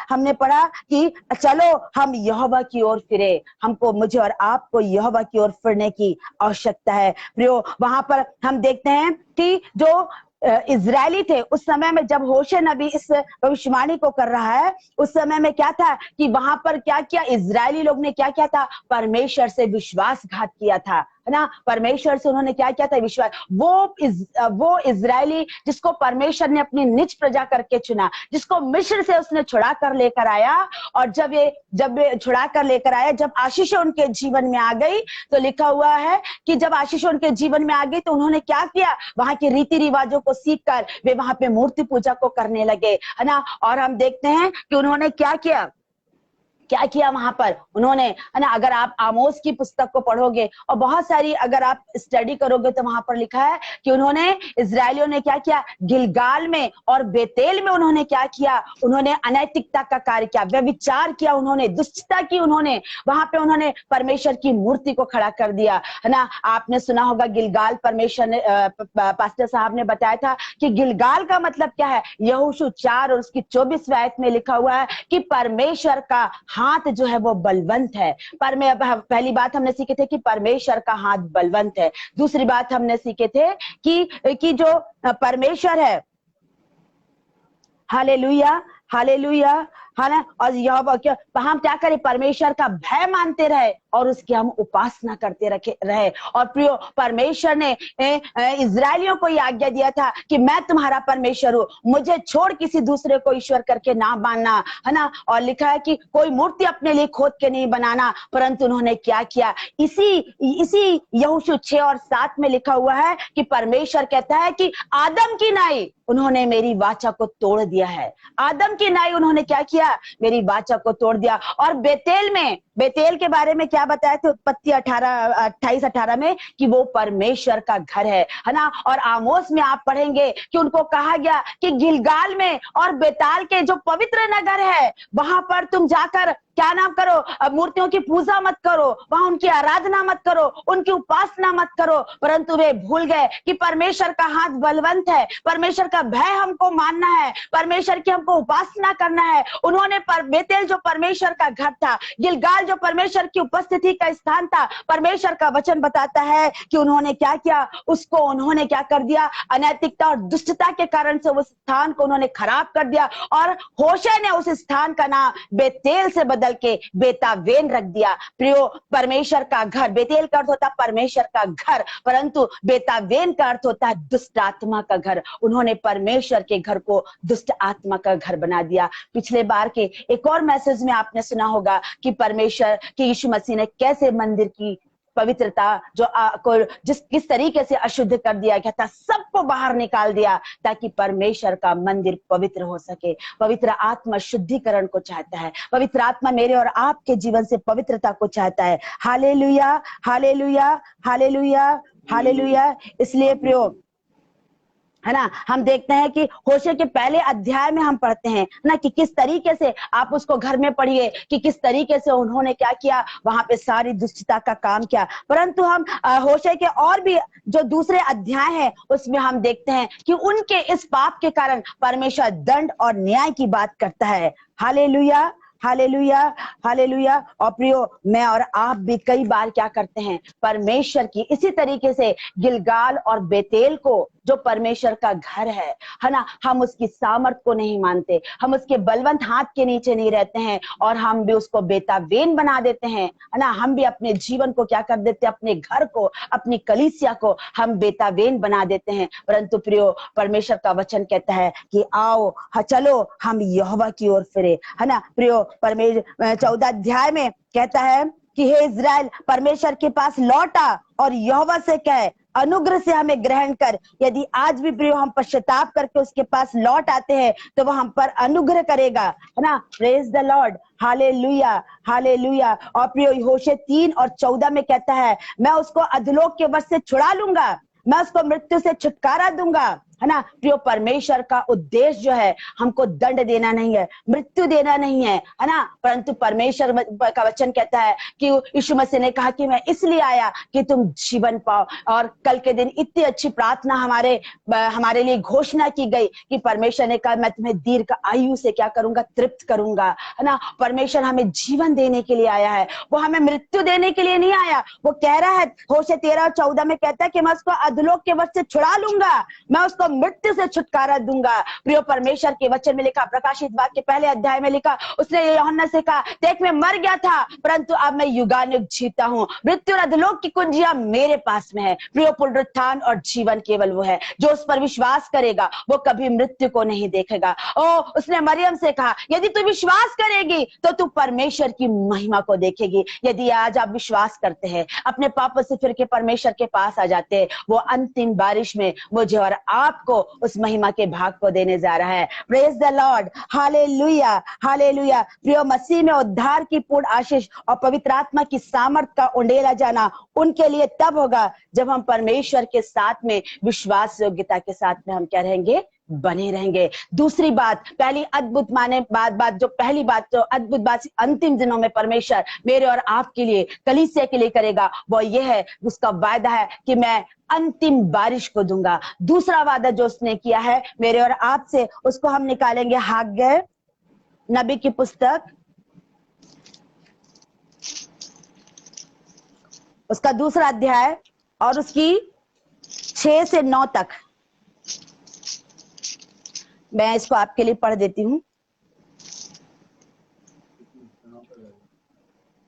हमने पढ़ा कि चलो हम यहोवा की ओर फिरे। हमको, मुझे और आपको यहोवा की ओर फिरने की आवश्यकता है। प्रियो, वहां पर हम देखते हैं कि जो इजरायली थे उस समय में, जब होशे नबी इस भविष्यवाणी को कर रहा है, उस समय में क्या था कि वहां पर क्या किया, इजरायली लोग ने क्या किया था, परमेश्वर से विश्वासघात किया था, है ना, परमेश्वर से उन्होंने क्या किया था, विश्वास। वो इजरायली जिसको परमेश्वर ने अपनी निज प्रजा करके चुना, जिसको मिस्र से उसने छुड़ा कर लेकर आया, और जब ये छुड़ा कर लेकर आया, जब आशीष उनके जीवन में आ गई, तो लिखा हुआ है कि जब आशीष उनके जीवन में आ गई तो उन्होंने क्या किया, वहां के रीति रिवाजों को सीख कर वे वहां पे मूर्ति पूजा को करने लगे, है ना। और हम देखते हैं कि उन्होंने क्या किया वहां पर उन्होंने, है ना। अगर आप आमोस की पुस्तक को पढ़ोगे और बहुत सारी अगर आप स्टडी करोगे तो वहां पर लिखा है कि उन्होंने, इजरायलियों ने क्या किया, गिलगाल में और बेतेल में उन्होंने क्या किया, उन्होंने अनैतिकता का कार्य किया, व्यभिचार किया, उन्होंने दुष्टता की, उन्होंने वहां पे उन्होंने परमेश्वर की मूर्ति को खड़ा कर दिया, है ना। आपने सुना होगा गिलगाल, परमेश्वर ने पास्टर साहब ने बताया था कि गिलगाल का मतलब क्या है। यहोशू 4 और उसकी 24वीं आयत में लिखा हुआ है कि परमेश्वर का हाथ जो है वो बलवंत है। पर में पहली बात हमने सीखे थे कि परमेश्वर का हाथ बलवंत है। दूसरी बात हमने सीखे थे कि जो परमेश्वर है, हालेलुया हालेलुया, है ना। और यह हम क्या करें, परमेश्वर का भय मानते रहे और उसकी हम उपासना करते रहे। और प्रियो, परमेश्वर ने इजरायलियों को यह आज्ञा दिया था कि मैं तुम्हारा परमेश्वर हूँ, मुझे छोड़ किसी दूसरे को ईश्वर करके ना मानना, है ना। और लिखा है कि कोई मूर्ति अपने लिए खोद के नहीं बनाना, परंतु उन्होंने क्या किया, इसी यहोशू 6 और 7 में लिखा हुआ है कि परमेश्वर कहता है कि आदम की नाई उन्होंने मेरी वाचा को तोड़ दिया है। आदम की नाई उन्होंने क्या किया, मेरी वाचा को तोड़ दिया। और बेतेल के बारे में क्या बताया थे, उत्पत्ति 28-18 में, कि वो परमेश्वर का घर है ना। और आमोस में आप पढ़ेंगे कि उनको कहा गया कि गिलगाल में और बेताल के जो पवित्र नगर है, वहां पर तुम जाकर क्या नाम करो, मूर्तियों की पूजा मत करो, वहां उनकी आराधना मत करो, उनकी उपासना मत करो। परंतु वे भूल गए कि परमेश्वर का हाथ बलवंत है, परमेश्वर का भय हमको मानना है, परमेश्वर की हमको उपासना करना है। उन्होंने बेतेल जो परमेश्वर का घर था, गिलगाल जो परमेश्वर की उपस्थिति का स्थान था, परमेश्वर का वचन बताता है कि उन्होंने क्या किया, उसको उन्होंने क्या कर दिया, अनैतिकता और दुष्टता के कारण से उस स्थान को उन्होंने खराब कर दिया। और होशे ने उस स्थान का नाम बेतेल से बदल के बेतावेन रख दिया। प्रियो, परमेश्वर का घर, बेतेल का अर्थ होता है परमेश्वर का घर, परंतु बेतावेन का अर्थ होता है दुष्ट आत्मा का घर। उन्होंने परमेश्वर के घर को दुष्ट आत्मा का घर बना दिया। पिछले बार के एक और मैसेज में आपने सुना होगा कि परमेश्वर कि यीशु मसीह ने कैसे मंदिर की पवित्रता किस तरीके से अशुद्ध कर दिया गया था, सबको बाहर निकाल दिया ताकि परमेश्वर का मंदिर पवित्र हो सके। पवित्र आत्मा शुद्धिकरण को चाहता है, पवित्र आत्मा मेरे और आपके जीवन से पवित्रता को चाहता है। Hallelujah hallelujah hallelujah hallelujah. इसलिए प्रियो, है ना, हम देखते हैं कि होशे के पहले अध्याय में हम पढ़ते हैं ना कि किस तरीके से, आप उसको घर में पढ़िए कि किस तरीके से उन्होंने क्या किया, वहां पे सारी दुष्टता का काम किया। परंतु हम होशे के और भी जो दूसरे अध्याय हैं उसमें हम देखते हैं कि उनके इस पाप के कारण परमेश्वर दंड और न्याय की बात करता है। Hallelujah hallelujah hallelujah. और प्रियो, मैं और आप भी कई बार क्या करते हैं, परमेश्वर की इसी तरीके से गिलगाल और बेतेल को, जो परमेश्वर का घर है ना, हम उसकी सामर्थ को नहीं मानते, हम उसके बलवंत हाथ के नीचे नहीं रहते हैं और हम भी उसको बेतावेन बना देते हैं, है ना। हम भी अपने जीवन को क्या कर देते हैं, अपने घर को, अपनी कलीसिया को हम बेतावेन बना देते हैं। परंतु प्रियो, परमेश्वर का वचन कहता है कि आओ चलो हम यहोवा की ओर फिरे, है ना। प्रियो, परमेश्वर 14 अध्याय में कहता है कि हे इज़राइल, परमेश्वर के पास लौटा और यहोवा से कहे, अनुग्रह से हमें ग्रहण कर। यदि आज भी प्रियो हम पश्चाताप करके उसके पास लौट आते हैं तो वह हम पर अनुग्रह करेगा, है ना। Praise the Lord, hallelujah hallelujah. और प्रियो, होशे 3 और 14 में कहता है, मैं उसको अधोलोक के वश से छुड़ा लूंगा, मैं उसको मृत्यु से छुटकारा दूंगा, है ना। प्रियो, परमेश्वर का उद्देश्य जो है हमको दंड देना नहीं है, मृत्यु देना नहीं है ना। परंतु परमेश्वर का वचन कहता है कि यीशु मसीह ने कहा कि मैं इसलिए आया कि तुम जीवन पाओ। और कल के दिन इतनी अच्छी प्रार्थना हमारे लिए घोषणा की गई कि परमेश्वर ने कहा, मैं तुम्हें दीर्घ आयु से क्या करूंगा, तृप्त करूंगा, है ना। परमेश्वर हमें जीवन देने के लिए आया है, वो हमें मृत्यु देने के लिए नहीं आया। वो कह रहा है, होशे 13 और 14 में कहता है कि मैं उसको अधोलोक के वश से छुड़ा लूंगा, मैं उसको मृत्यु से छुटकारा दूंगा। प्रियो परमेश्वर के वचन में लिखा, प्रकाशित वाक्य के पहले अध्याय में लिखा, उसने यूहन्ना से कहा, देख मैं मर गया था परंतु अब मैं युगानुग जीता हूं, मृत्यु और अधोलोक की कुंजियां मेरे पास में है। प्रियो पुनरुत्थान और जीवन केवल वो है जो उस पर विश्वास करेगा, वो कभी मृत्यु को नहीं देखेगा। ओ उसने मरियम से कहा, यदि तू विश्वास करेगी तो तू परमेश्वर की महिमा को देखेगी। यदि आज आप विश्वास करते हैं, अपने पापों से फिर के परमेश्वर के पास आ जाते हैं, वो अंतिम बारिश में मुझे और आपको उस महिमा के भाग को देने जा रहा है। Praise the Lord, hallelujah hallelujah. प्रियो मसीह में उद्धार की पूर्ण आशीष और पवित्र आत्मा की सामर्थ का उंडेला जाना उनके लिए तब होगा जब हम परमेश्वर के साथ में विश्वास योग्यता के साथ में हम क्या रहेंगे, बने रहेंगे। दूसरी बात, पहली अद्भुत माने जो पहली बात जो अद्भुत बात अंतिम दिनों में परमेश्वर मेरे और आपके लिए, कलीसिया के लिए करेगा, वो ये है, उसका वायदा है कि मैं अंतिम बारिश को दूंगा। दूसरा वादा जो उसने किया है मेरे और आपसे, उसको हम निकालेंगे हाग्गे नबी की पुस्तक, उसका दूसरा अध्याय और उसकी 6 से 9 तक। मैं इसको आपके लिए पढ़ देती हूं।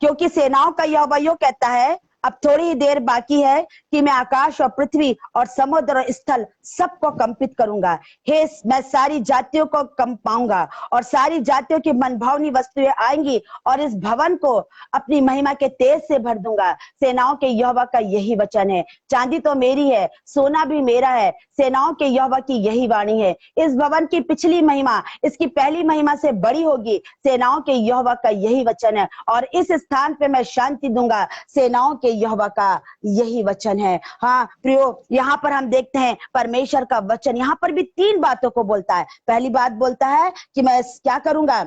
क्योंकि सेनाओं का यहोवा यूं कहता है, अब थोड़ी ही देर बाकी है कि मैं आकाश और पृथ्वी और समुद्र और स्थल सबको कंपित करूंगा। हे, मैं सारी जातियों को कंपाऊंगा और सारी जातियों की मनभावनी वस्तुएं आएंगी और इस भवन को अपनी महिमा के तेज से भर दूंगा। सेनाओं के यहोवा का यही वचन है। चांदी तो मेरी है, सोना भी मेरा है, सेनाओं के यहोवा की यही वाणी है। इस भवन की पिछली महिमा इसकी पहली महिमा से बड़ी होगी। सेनाओं के यहोवा का यही वचन है, और इस स्थान पे मैं शांति दूंगा। सेनाओं के यहोवा का यही वचन है। हाँ प्रियो, यहाँ पर हम देखते हैं परमेश्वर का वचन यहाँ पर भी 3 बातों को बोलता है। पहली बात बोलता है कि मैं क्या करूंगा,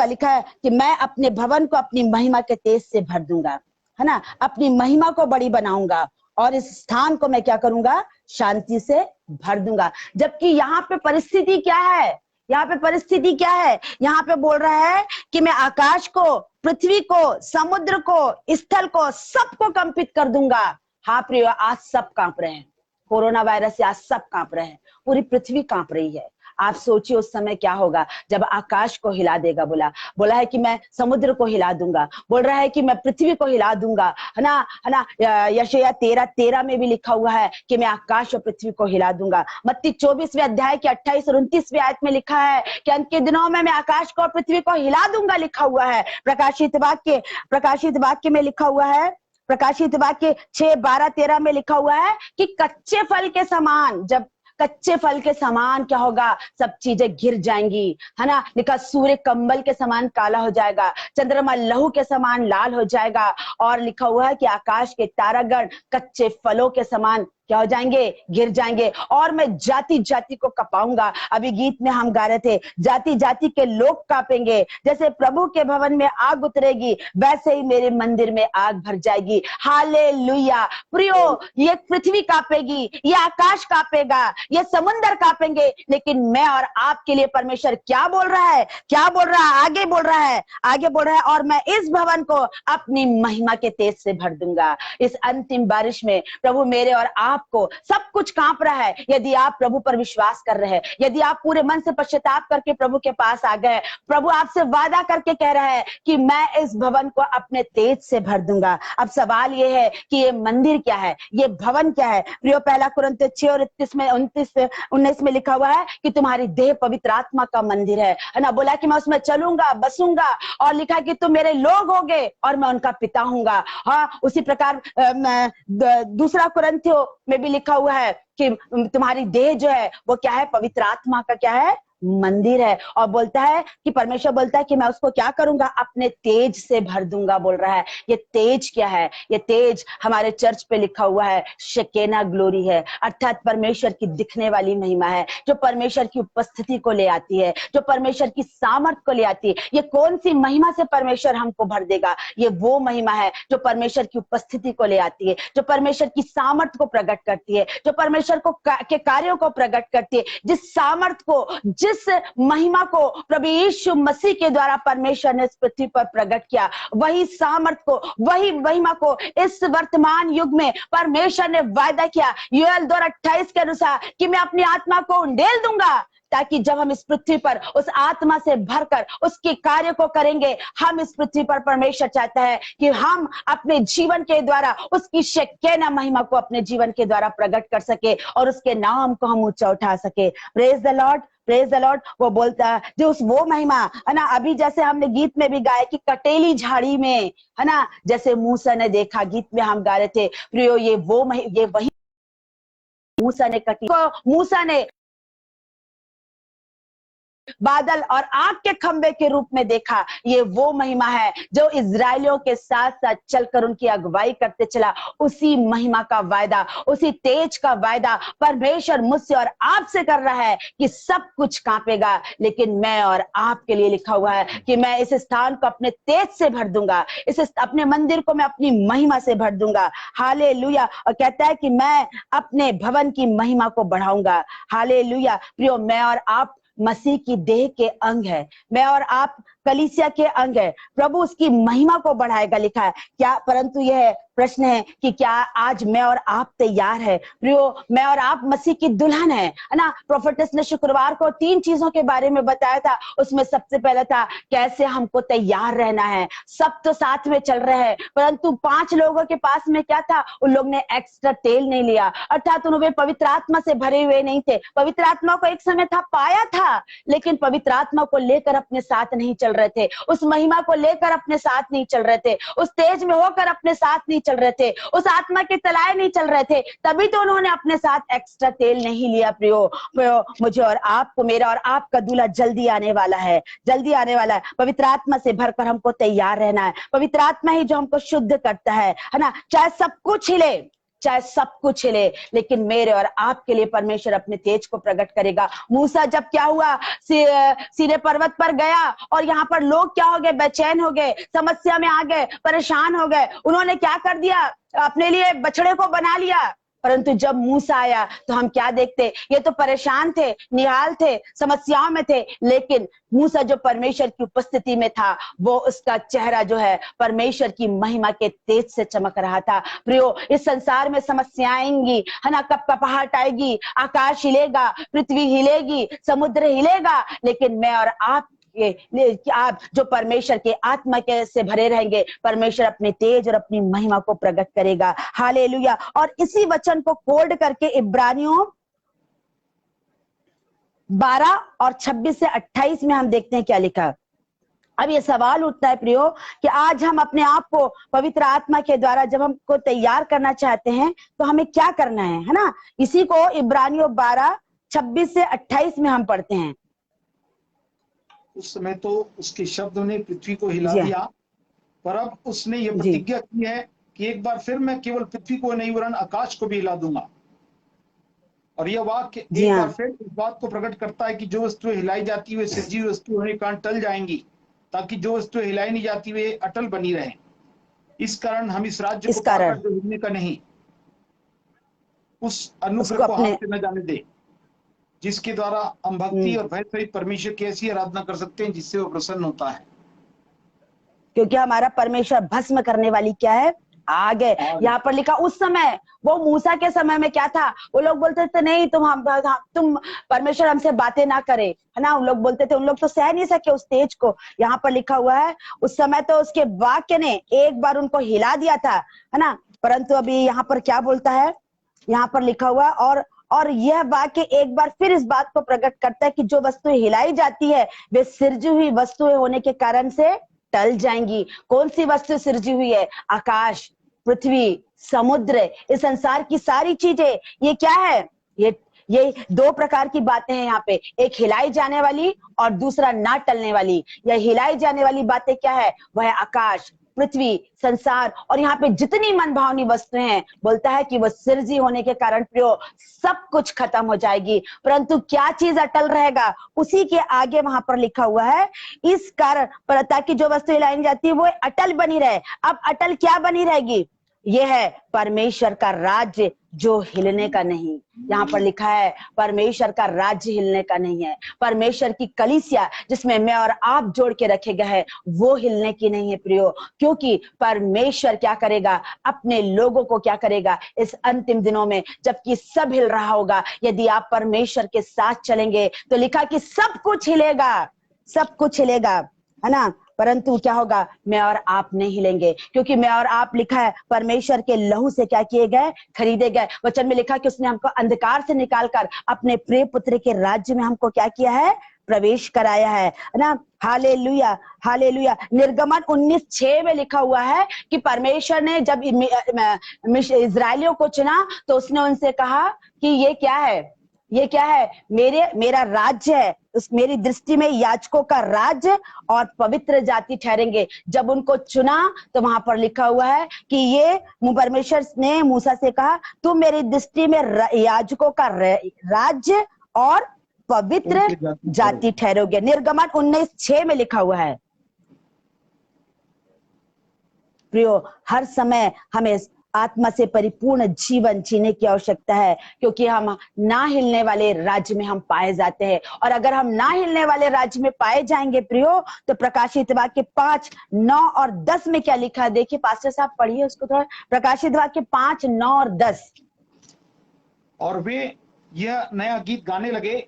लिखा है कि मैं अपने भवन को अपनी महिमा के तेज से भर दूंगा, है ना, अपनी महिमा को बड़ी बनाऊंगा और इस स्थान को मैं क्या करूंगा, शांति से भर दूंगा। जबकि यहाँ पे परिस्थिति क्या है, यहाँ पे बोल रहा है कि मैं आकाश को, पृथ्वी को, समुद्र को, स्थल को, सबको कंपित कर दूंगा। हाँ प्रियो, आज सब कांप रहे हैं, कोरोना वायरस से आज सब कांप रहे हैं, पूरी पृथ्वी कांप रही है। आप सोचिए उस समय क्या होगा जब आकाश को हिला देगा। बोला है कि मैं समुद्र को हिला दूंगा, बोल रहा है कि मैं पृथ्वी को हिला दूंगा, है ना। यशायाह 13:13 में भी लिखा हुआ है कि मैं आकाश और पृथ्वी को हिला दूंगा। मत्ती 24वें अध्याय के 28 और 29वें आयत में लिखा है कि अंत के दिनों में मैं आकाश को और पृथ्वी को हिला दूंगा, लिखा हुआ है। प्रकाशित वाक्य में लिखा हुआ है, प्रकाशित वाक्य 6:12-13 में लिखा हुआ है कि कच्चे फल के समान, जब कच्चे फल के समान क्या होगा, सब चीजें गिर जाएंगी, है ना। लिखा, सूर्य कंबल के समान काला हो जाएगा, चंद्रमा लहू के समान लाल हो जाएगा, और लिखा हुआ है कि आकाश के तारागण कच्चे फलों के समान क्या हो जाएंगे, गिर जाएंगे, और मैं जाति जाति को कपाऊंगा। अभी गीत में हम गा रहे थे, जाति जाति के लोग कांपेंगे, जैसे प्रभु के भवन में आग उतरेगी वैसे ही मेरे मंदिर में आग भर जाएगी। हालेलुया। प्रियो, ये पृथ्वी कांपेगी, ये आकाश कांपेगा, ये समुद्र कांपेंगे, लेकिन मैं और आपके लिए परमेश्वर क्या बोल रहा है, आगे बोल रहा है, और मैं इस भवन को अपनी महिमा के तेज से भर दूंगा। इस अंतिम बारिश में प्रभु मेरे और आपको, सब कुछ कांप रहा है। यदि आप प्रभु पर विश्वास कर रहे हैं, यदि आप पूरे मन से पश्चाताप करके प्रभु के पास आ गए, प्रभु आपसे वादा करके कह रहा है कि मैं इस भवन को अपने तेज से भर दूंगा। अब सवाल ये है कि ये मंदिर क्या है, ये भवन क्या है। प्रियो, 1 कुरिन्थियों 6 और 29 में लिखा हुआ है कि तुम्हारी देह पवित्र आत्मा का मंदिर है ना। बोला कि मैं उसमें चलूंगा, बसूंगा, और लिखा कि तुम मेरे लोग होगे और मैं उनका पिता हूंगा। हाँ, उसी प्रकार 2 कुरिन्थियों में भी लिखा हुआ है कि तुम्हारी देह जो है वो क्या है, पवित्र आत्मा का क्या है, मंदिर है। और बोलता है कि परमेश्वर बोलता है कि मैं उसको क्या करूंगा, अपने तेज से भर दूंगा, बोल रहा है। ये तेज क्या है, ये तेज हमारे चर्च पे लिखा हुआ है शेकेना ग्लोरी है, अर्थात परमेश्वर की दिखने वाली महिमा है, जो परमेश्वर की उपस्थिति को ले आती है, जो परमेश्वर की सामर्थ को ले आती है। ये कौन सी महिमा से परमेश्वर हमको भर देगा, ये वो महिमा है जो परमेश्वर की उपस्थिति को ले आती है, जो परमेश्वर की सामर्थ को प्रकट करती है, जो परमेश्वर को के कार्यों को प्रकट करती है। जिस सामर्थ को, जिस जिस महिमा को प्रभु यीशु मसीह के द्वारा परमेश्वर ने इस पृथ्वी पर प्रकट किया, वही सामर्थ को, वही महिमा को इस वर्तमान युग में परमेश्वर ने वायदा किया यूएल 2:28 के अनुसार कि मैं अपनी आत्मा को उंडेल दूंगा, ताकि जब हम इस पृथ्वी पर उस आत्मा से भरकर उसके कार्य को करेंगे, हम इस पृथ्वी पर परमेश्वर चाहता है कि हम अपने जीवन के द्वारा उसकी शेकेना महिमा को अपने जीवन के द्वारा प्रकट कर सके और उसके नाम को हम ऊंचा उठा सके। Praise the Lord, praise the Lord. वो बोलता है जो वो महिमा है ना, अभी जैसे हमने गीत में भी गाया कि कटेली झाड़ी में, है ना, जैसे मूसा ने देखा, गीत में हम गा रहे थे प्रियो, ये वही मूसा ने बादल और आग के खंबे के रूप में देखा। ये वो महिमा है जो इजरायलियों के साथ साथ चलकर उनकी अगुवाई करते चला। उसी महिमा का वायदा, उसी तेज का वायदा परमेश्वर मुझसे और आपसे कर रहा है कि सब कुछ कांपेगा, लेकिन मैं और आपके लिए लिखा हुआ है कि मैं इस स्थान को अपने तेज से भर दूंगा, अपने मंदिर को मैं अपनी महिमा से भर दूंगा। हालेलुया। और कहता है कि मैं अपने भवन की महिमा को बढ़ाऊंगा। हालेलुया। प्रियो, मैं और आप मसीह की देह के अंग है, मैं और आप कलीसिया के अंग है। प्रभु उसकी महिमा को बढ़ाएगा, लिखा है क्या। परंतु यह प्रश्न है कि क्या आज मैं और आप तैयार है? प्रियो, मैं और आप मसीह की दुल्हन है ना। प्रोफेटस ने शुक्रवार को 3 चीजों के बारे में बताया था। उसमें सबसे पहला था कैसे हमको तैयार रहना है। सब तो साथ में चल रहे हैं, परंतु 5 लोगों के पास में क्या था? उन लोग ने एक्स्ट्रा तेल नहीं लिया, अर्थात उन्होंने पवित्र आत्मा से भरे हुए नहीं थे। पवित्र आत्मा को एक समय था पाया था, लेकिन पवित्र आत्मा को लेकर अपने साथ नहीं चल रहे थे, उस महिमा को लेकर अपने साथ नहीं चल रहे थे, उस तेज में होकर अपने साथ नहीं चल रहे थे, उस आत्मा के तलाए नहीं चल रहे थे। तभी तो उन्होंने अपने साथ एक्स्ट्रा तेल नहीं लिया। प्रियो, मुझे और आपको, मेरा और आपका दूल्हा जल्दी आने वाला है, जल्दी आने वाला है। पवित्र आत्मा से भरकर हमको तैयार रहना है। पवित्र आत्मा ही जो हमको शुद्ध करता है ना। चाहे सब कुछ हिले, चाहे सब कुछ हिले, लेकिन मेरे और आपके लिए परमेश्वर अपने तेज को प्रकट करेगा। मूसा जब क्या हुआ, सीने पर्वत पर गया और यहाँ पर लोग क्या हो गए? बेचैन हो गए, समस्या में आ गए, परेशान हो गए। उन्होंने क्या कर दिया? अपने लिए बछड़े को बना लिया। परंतु जब मूसा आया तो हम क्या देखते? ये तो परेशान थे, निहाल थे, समस्याओं में थे, लेकिन मूसा जो परमेश्वर की उपस्थिति में था, वो उसका चेहरा जो है परमेश्वर की महिमा के तेज से चमक रहा था। प्रियो, इस संसार में समस्याएं आएंगी, है ना, कपकपाहट आएगी, आकाश हिलेगा, पृथ्वी हिलेगी, समुद्र हिलेगा, लेकिन मैं और आप जो परमेश्वर के आत्मा के से भरे रहेंगे, परमेश्वर अपने तेज और अपनी महिमा को प्रकट करेगा। हालेलुया। और इसी वचन को कोड करके इब्रानियों 12 और 26 से 28 में हम देखते हैं क्या लिखा। अब ये सवाल उठता है प्रियो कि आज हम अपने आप को पवित्र आत्मा के द्वारा जब हमको तैयार करना चाहते हैं तो हमें क्या करना है ना। इसी को इब्रानियों 12, 26 से 28 में हम पढ़ते हैं। उस समय तो उसके शब्दों ने पृथ्वी को हिला दिया, पर अब उसने ये प्रतिज्ञा की है कि एक बार फिर मैं केवल पृथ्वी को नहीं वरन आकाश को भी हिला दूंगा। और यह वाक्य एक बार फिर इस बात को प्रकट करता है कि जो वस्तुएं हिलाई जाती हुई सजीव वस्तु होने के कारण टल जाएंगी, ताकि जो वस्तुएं हिलाई नहीं जाती वे अटल बनी रहें। इस कारण हम इस राज्य को पाकर जो हिलने का नहीं, उस अनुग्रह को हाथ से न जाने दे, जिसके द्वारा हम भक्ति और भय सहित परमेश्वर की ऐसी आराधना कर सकते हैं जिससे वो प्रसन्न होता है। क्योंकि हमारा परमेश्वर भस्म करने वाली क्या है? आग है। यहाँ पर लिखा उस समय, वो मूसा के समय में क्या था? वो लोग बोलते थे नहीं तुम परमेश्वर हमसे बातें ना करे, है ना। उन लोग बोलते थे, उन लोग तो सह नहीं सके उस तेज को। यहाँ पर लिखा हुआ है उस समय तो उसके वाक्य ने एक बार उनको हिला दिया था, है ना। परंतु अभी यहाँ पर क्या बोलता है? यहाँ पर लिखा हुआ और यह वाक्य एक बार फिर इस बात को प्रकट करता है कि जो वस्तुएं हिलाई जाती है वे सिरजी हुई वस्तुएं होने के कारण से टल जाएंगी। कौन सी वस्तु सिरजी हुई है? आकाश, पृथ्वी, समुद्र, इस संसार की सारी चीजें। ये क्या है? ये 2 प्रकार की बातें हैं यहाँ पे, एक हिलाई जाने वाली और दूसरा ना टलने वाली। यह हिलाई जाने वाली बातें क्या है? वह है आकाश, पृथ्वी, संसार, और यहाँ पे जितनी मनभावनी वस्तुएं हैं, बोलता है कि वह सिरजी होने के कारण प्रियो सब कुछ खत्म हो जाएगी, परंतु क्या चीज अटल रहेगा? उसी के आगे वहां पर लिखा हुआ है इस कारण, ताकि जो वस्तु हिलाई जाती है वो अटल बनी रहे। अब अटल क्या बनी रहेगी? ये है परमेश्वर का राज्य जो हिलने का नहीं। यहाँ पर लिखा है परमेश्वर का राज्य हिलने का नहीं है। परमेश्वर की कलीसिया जिसमें मैं और आप जोड़ के रखे गए हैं वो हिलने की नहीं है प्रियो, क्योंकि परमेश्वर क्या करेगा, अपने लोगों को क्या करेगा इस अंतिम दिनों में, जबकि सब हिल रहा होगा। यदि आप परमेश्वर के साथ चलेंगे तो लिखा कि सब कुछ हिलेगा, सब कुछ हिलेगा, है ना। परंतु क्या होगा, मैं और आप नहीं हिलेंगे, क्योंकि मैं और आप लिखा है परमेश्वर के लहू से क्या किए गए, खरीदे गए। वचन में लिखा कि उसने हमको अंधकार से निकालकर अपने प्रिय पुत्र के राज्य में हमको क्या किया है, प्रवेश कराया है ना। Hallelujah, hallelujah. निर्गमन 19:6 में लिखा हुआ है कि परमेश्वर ने जब इस्राएलियों को चुना तो उसने उनसे कहा कि ये क्या है, ये क्या है, मेरा राज्य है। उस मेरी दृष्टि में याजकों का राज्य और पवित्र जाति ठहरेंगे। जब उनको चुना तो वहां पर लिखा हुआ है कि ये परमेश्वर ने मूसा से कहा तुम मेरी दृष्टि में याजकों का राज्य और पवित्र जाति ठहरोगे। निर्गमन 19:6 में लिखा हुआ है। प्रियो, हर समय हमें आत्मा से परिपूर्ण जीवन जीने की आवश्यकता है, क्योंकि हम ना हिलने वाले राज्य में हम पाए जाते हैं। और अगर हम ना हिलने वाले राज्य में पाए जाएंगे प्रियो, तो प्रकाशित वाक्य 5, 9 और 10 में क्या लिखा है, देखिए पास्टर साहब पढ़िए उसको थोड़ा। प्रकाशित वाक्य 5, 9 और 10। और वे यह नया गीत गाने लगे,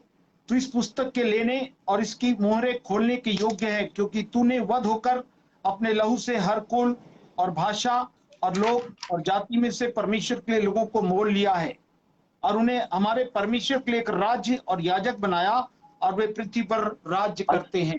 तू इस पुस्तक के लेने और इसकी मोहरें खोलने के योग्य है, क्योंकि तूने वध होकर अपने लहू से हर कुल और भाषा और लोग और जाति में से परमेश्वर के लिए लोगों को मोल लिया है और उन्हें हमारे परमेश्वर के लिए एक राज्य और याजक बनाया, और वे पृथ्वी पर राज्य करते हैं।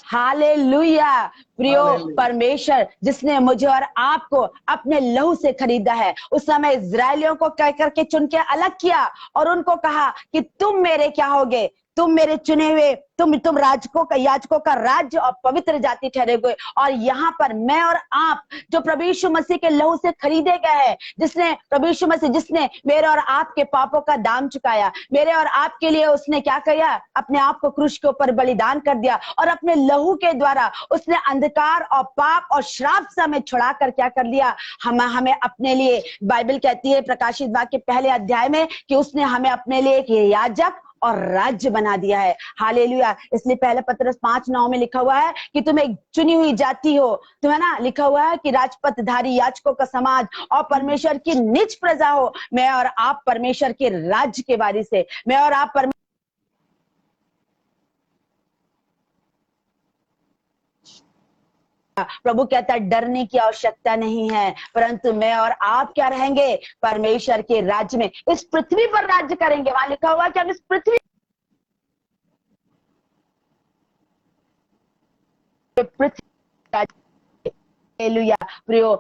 हालेलुया। प्रियो, परमेश्वर जिसने मुझे और आपको अपने लहू से खरीदा है, उस समय इजरायलियों को कह करके चुन के अलग किया और उनको कहा कि तुम मेरे क्या होगे, तुम मेरे चुने हुए, तुम याजकों का राज्य और पवित्र जाति ठहरोगे। और यहाँ पर मैं और आप जो प्रभु यीशु मसीह के लहू से खरीदे गए हैं, जिसने प्रभु यीशु मसीह जिसने मेरे और आपके पापों का दाम चुकाया, मेरे और आपके लिए उसने क्या किया, अपने आप को क्रूस के ऊपर बलिदान कर दिया और अपने लहू के द्वारा उसने अंधकार और पाप और श्राप से हमें छुड़ा कर क्या कर लिया, हमें अपने लिए, बाइबल कहती है प्रकाशित वाक्य पहले अध्याय में कि उसने हमें अपने लिए एक याजक और राज्य बना दिया है। हालेलुया। इसलिए पहले पत्रस 5:9 में लिखा हुआ है कि तुम एक चुनी हुई जाति हो, तुम है ना, लिखा हुआ है कि राजपथधारी याजकों का समाज और परमेश्वर की निज प्रजा हो। मैं और आप परमेश्वर के राज्य के वारिस से, मैं और आप प्रभु कहता है डरने की आवश्यकता नहीं है, परंतु मैं और आप क्या रहेंगे, परमेश्वर के राज्य में इस पृथ्वी पर राज्य करेंगे। वहां लिखा हुआ कि हम इस पृथ्वी हालेलुया। प्रियो,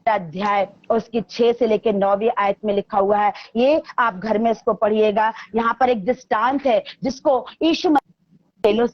अध्याय उसकी 6 से लेकर 9वीं आयत में लिखा हुआ है, ये आप घर में इसको पढ़िएगा। यहाँ पर एक दृष्टांत है जिसको यीशु मसीह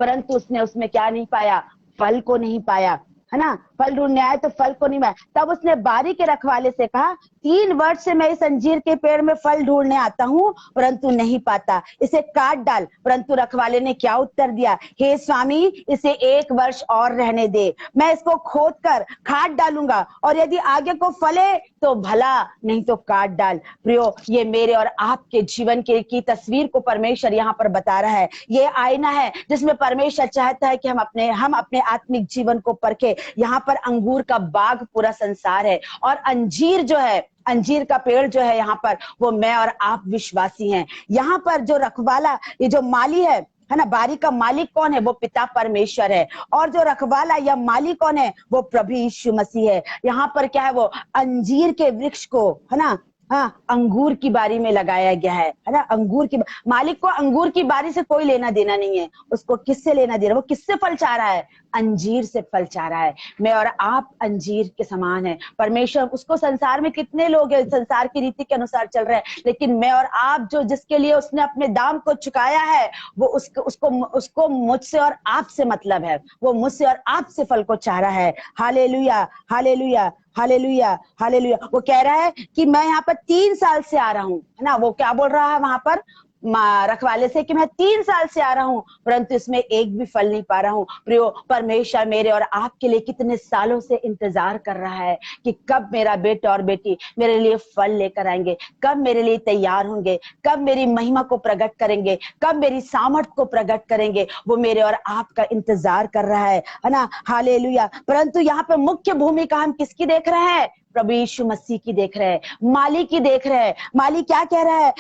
परंतु उसने उसमें क्या नहीं पाया, फल को नहीं पाया, है ना। फल ढूंढने आए तो फल को नहीं मिला। तब उसने बारी के रखवाले से कहा, 3 वर्ष से मैं इस अंजीर के पेड़ में फल ढूंढने आता हूँ परंतु नहीं पाता, इसे काट डाल। परंतु रखवाले ने क्या उत्तर दिया, हे स्वामी, इसे 1 वर्ष और रहने दे, मैं इसको खोद कर काट डालूंगा, और यदि आगे को फले तो भला, नहीं तो काट डाल। प्रियो, ये मेरे और आपके जीवन की तस्वीर को परमेश्वर यहाँ पर बता रहा है। ये आईना है जिसमें परमेश्वर चाहता है कि हम अपने आत्मिक जीवन को परखे। यहाँ पर अंगूर का बाग पूरा संसार है, और अंजीर जो है, अंजीर का पेड़ जो है यहाँ पर, वो मैं और आप विश्वासी हैं। यहाँ पर जो रखवाला, ये जो माली है ना, बारी का मालिक कौन है, वो पिता परमेश्वर है, और जो रखवाला या मालिक कौन है, वो प्रभु यीशु मसीह है। यहाँ पर क्या है, वो अंजीर के वृक्ष को, है ना, हाँ, अंगूर की बारी में लगाया गया है ना। अंगूर की मालिक को अंगूर की बारी से कोई लेना देना नहीं है। उसको किससे लेना देना, वो किससे फल चाह रहा है, अंजीर से फल चाह रहा है। मैं और आप अंजीर के समान है। परमेश्वर, उसको संसार में कितने लोग हैं संसार की रीति के अनुसार चल रहे हैं, लेकिन मैं और आप जो जिसके लिए उसने अपने दाम को चुकाया है, वो उसको मुझसे और आपसे मतलब है। वो मुझसे और आपसे फल को चाह रहा है। Hallelujah, hallelujah, hallelujah, hallelujah. वो कह रहा है कि मैं यहाँ पर 3 साल से आ रहा हूँ, है ना। वो क्या बोल रहा है वहां पर रखवाले से कि मैं 3 साल से आ रहा हूँ परंतु इसमें एक भी फल नहीं पा रहा हूँ। प्रियो, परमेश्वर मेरे और आपके लिए कितने सालों से इंतजार कर रहा है कि कब मेरा बेटा और बेटी मेरे लिए फल लेकर आएंगे, कब मेरे लिए तैयार होंगे, कब मेरी महिमा को प्रकट करेंगे, कब मेरी सामर्थ को प्रकट करेंगे। वो मेरे और आपका इंतजार कर रहा है ना। हालेलुया। परंतु यहाँ पे मुख्य भूमिका हम किसकी देख रहे हैं, प्रभु यीशु मसीह की देख रहे हैं, माली की देख रहे हैं। माली क्या कह रहा है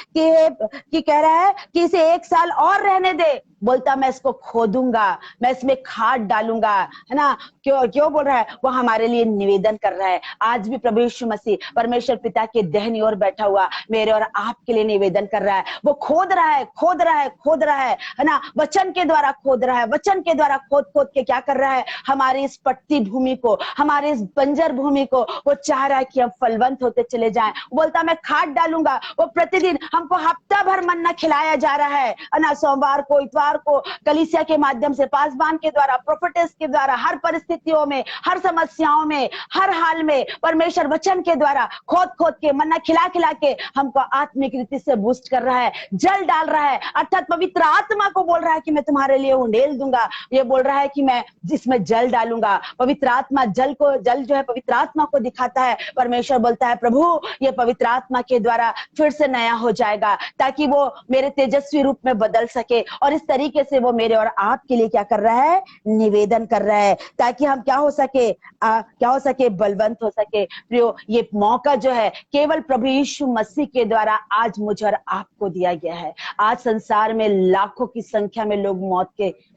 कि कह रहा है कि इसे 1 साल और रहने दे। बोलता मैं इसको खोदूंगा, मैं इसमें खाद डालूंगा, है ना। क्यों बोल रहा है, वो हमारे लिए निवेदन कर रहा है। आज भी प्रभु यीशु मसीह परमेश्वर पिता के दाहिनी ओर बैठा हुआ मेरे और आपके लिए निवेदन कर रहा है। वो खोद रहा है, खोद रहा है, खोद रहा है ना। वचन के द्वारा खोद रहा है, वचन के द्वारा खोद खोद के क्या कर रहा है, हमारी इस पट्टी भूमि को, हमारी इस बंजर भूमि को वो चाह रहा है कि हम फलवंत होते चले जाएं। बोलता मैं खाद डालूंगा। वो प्रतिदिन हमको हफ्ता भर मन्ना खिलाया जा रहा है ना। सोमवार को, इतवार को कलीसिया के माध्यम से, पासबान के द्वारा, प्रोफेटेस के द्वारा, हर परिस्थितियों में, हर समस्याओं में, हर हाल में परमेश्वर वचन के द्वारा खोद खोद के मन्ना खिला खिला के हमको आत्मिक रीति से बूस्ट कर रहा है, जल डाल रहा है। अर्थात पवित्र आत्मा को बोल रहा है कि मैं तुम्हारे लिए उंडेल दूंगा। ये बोल रहा है कि मैं जिसमें जल डालूंगा। पवित्र आत्मा जल जो है पवित्र आत्मा को दिखाता है। परमेश्वर बोलता है प्रभु ये पवित्र आत्मा के द्वारा फिर से नया हो जाएगा ताकि वो मेरे तेजस्वी रूप में बदल सके। और इस तरीके से वो मेरे और आपके लिए क्या कर रहा है, निवेदन कर रहा है, ताकि हम क्या हो सके, बलवंत हो सके। प्रियो, ये मौका जो है केवल प्रभु यीशु मसीह के द्वारा आज मुझे और आपको दिया गया है। आज संसार में लाखों की संख्या में लोग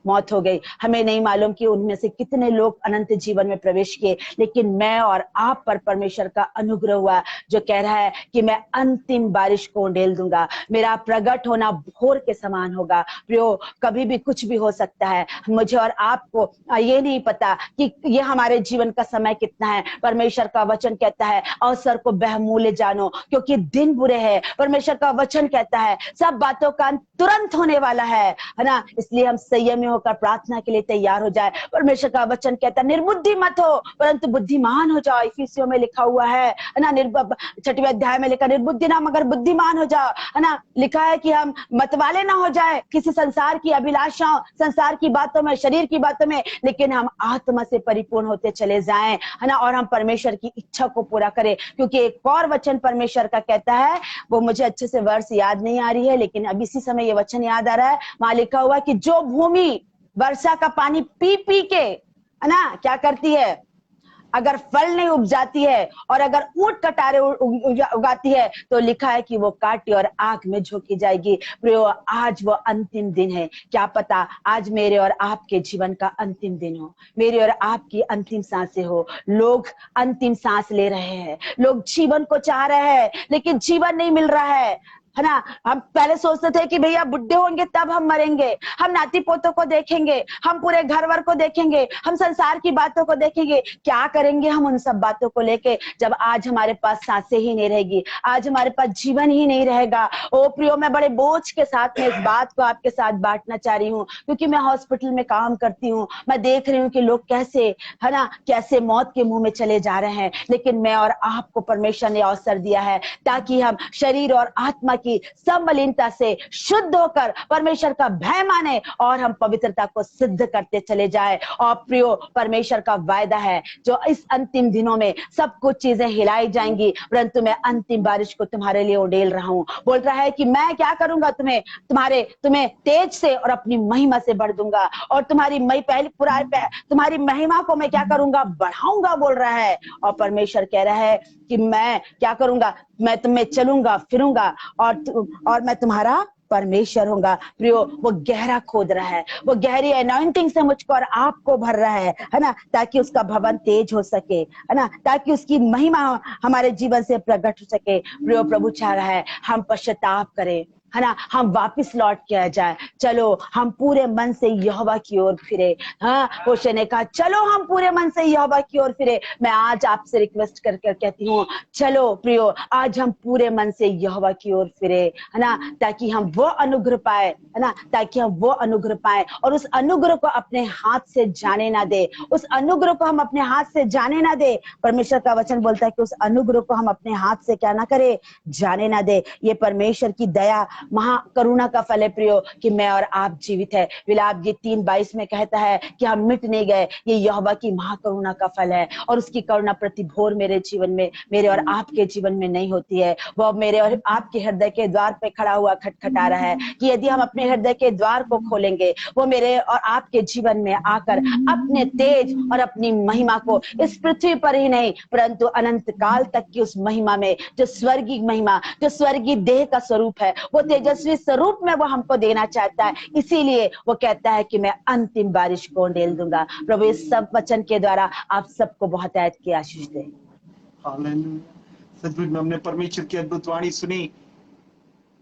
मौत हो गई। हमें नहीं मालूम कि उनमें से कितने लोग अनंत जीवन में प्रवेश किए, लेकिन मैं और आप पर परमेश्वर का अनुग्रह हुआ जो कह रहा है कि मैं अंतिम बारिश को उंडेल दूंगा। मेरा प्रकट होना भोर के समान होगा। प्रियो, कभी भी कुछ भी हो सकता है। मुझे और आपको ये नहीं पता कि ये हमारे जीवन का समय कितना है। परमेश्वर का वचन कहता है अवसर को बहुमूल्य जानो क्योंकि दिन बुरे हैं। परमेश्वर का वचन कहता है सब बातों का अंत तुरंत होने वाला है ना। इसलिए हम संयमी होकर प्रार्थना के लिए तैयार हो जाए। परमेश्वर का वचन कहता है निर्बुद्धि मत हो परंतु बुद्धिमान हो जाओ। इफिसियों में लिखा हुआ है ना, 6वें अध्याय में लिखा निर्बुद्धि ना मगर बुद्धिमान हो जाओ, है ना। लिखा है कि हम मतवाले ना हो जाए किसी संसार की अभिलाषाओं, संसार की बातों में, शरीर की बातों में, लेकिन हम आत्मा से परिपूर्ण होते चले जाएं, है ना। और हम परमेश्वर की इच्छा को पूरा करें। क्योंकि एक और वचन परमेश्वर का कहता है, वो मुझे अच्छे से वर्ष याद नहीं आ रही है लेकिन अब इसी समय ये वचन याद आ रहा है। वहां लिखा हुआ कि जो भूमि वर्षा का पानी पी पी के, है ना, क्या करती है, अगर फल नहीं उपजाती है और अगर ऊंट कटारे उगाती है तो लिखा है कि वो काटी और आग में झोंकी जाएगी। प्रियो, आज वो अंतिम दिन है। क्या पता आज मेरे और आपके जीवन का अंतिम दिन हो, मेरी और आपकी अंतिम सांसें हो। लोग अंतिम सांस ले रहे हैं, लोग जीवन को चाह रहे हैं लेकिन जीवन नहीं मिल रहा है। है ना। हम पहले सोचते थे कि भैया बुढ़े होंगे तब हम मरेंगे, हम नाती पोतों को देखेंगे, हम पूरे घर वर को देखेंगे, हम संसार की बातों को देखेंगे, क्या करेंगे हम उन सब बातों को लेके, जब आज हमारे पास सांसें ही नहीं रहेगी, आज हमारे पास जीवन ही नहीं रहेगा। ओ प्रियो, मैं बड़े बोझ के साथ में इस बात को आपके साथ बांटना चाह रही हूँ, क्योंकि मैं हॉस्पिटल में काम करती हूँ। मैं देख रही हूँ कि लोग कैसे, है ना, कैसे मौत के मुंह में चले जा रहे हैं। लेकिन मैं और आपको परमेश्वर ने अवसर दिया है ताकि हम शरीर और आत्मा की सब मलिनता से शुद्ध होकर परमेश्वर का भय माने और हम पवित्रता को सिद्ध करते चले जाए। और प्रियो, परमेश्वर का वायदा है जो इस अंतिम दिनों में सब कुछ चीजें हिलाई जाएंगी, परंतु मैं अंतिम बारिश को तुम्हारे लिए उड़ेल रहा हूं। बोल रहा है कि मैं क्या करूंगा, तुम्हें तेज से और अपनी महिमा से भर दूंगा, और तुम्हारी महिमा को मैं क्या करूंगा, बढ़ाऊंगा, बोल रहा है। और परमेश्वर कह रहा है कि मैं क्या करूंगा, मैं तुम्हें चलूंगा फिरूंगा और मैं तुम्हारा परमेश्वर होगा। प्रियो, वो गहरा खोद रहा है, वो गहरी अनॉइंटिंग से मुझको और आपको भर रहा है ना, ताकि उसका भवन तेज हो सके, है ना, ताकि उसकी महिमा हमारे जीवन से प्रकट हो सके। प्रियो, प्रभु चाह रहा है हम पश्चाताप करें, है ना, हम वापस लौट के आ जाए। चलो हम पूरे मन से यहोवा की ओर फिरे। हाँ, होशे ने कहा चलो हम पूरे मन से यहोवा की ओर फिरे। मैं आज आपसे रिक्वेस्ट करके कहती हूँ, चलो प्रियो, आज हम पूरे मन से यहोवा की ओर फिरे, है ना, ताकि हम वो अनुग्रह पाए, है ना, ताकि हम वो अनुग्रह पाए और उस अनुग्रह को अपने हाथ से जाने ना दे, उस अनुग्रह को हम अपने हाथ से जाने ना दे। परमेश्वर का वचन बोलता है कि उस अनुग्रह को हम अपने हाथ से क्या ना करे, जाने ना दे। ये परमेश्वर की दया, महाकरुणा का फल है प्रियो, कि मैं और आप जीवित है। विलाप गीत 3:22 में कहता है कि हम मिट नहीं गए। ये यहोवा की महाकरुणा का फल है, और उसकी करुणा प्रतिभोर मेरे जीवन में, मेरे और आपके जीवन में नहीं होती है। वो मेरे और आपके हृदय के द्वार पे खड़ा हुआ खटखटा रहा है कि यदि हम अपने हृदय के द्वार को खोलेंगे, वो मेरे और आपके जीवन में आकर अपने तेज और अपनी महिमा को इस पृथ्वी पर ही नहीं, परंतु अनंत काल तक की उस महिमा में, जो स्वर्गीय महिमा, जो स्वर्गीय देह का स्वरूप है, वो तेजस्वी स्वरूप में वो हमको देना चाहता है। इसीलिए वो कहता है कि मैं अंतिम बारिश को उंडेल दूंगा। प्रभु इस सब वचन के द्वारा आप सबको बहुत ऐत की आशीष दे। हालेलुया। सचमुच में हमने परमेश्वर की अद्भुत वाणी सुनी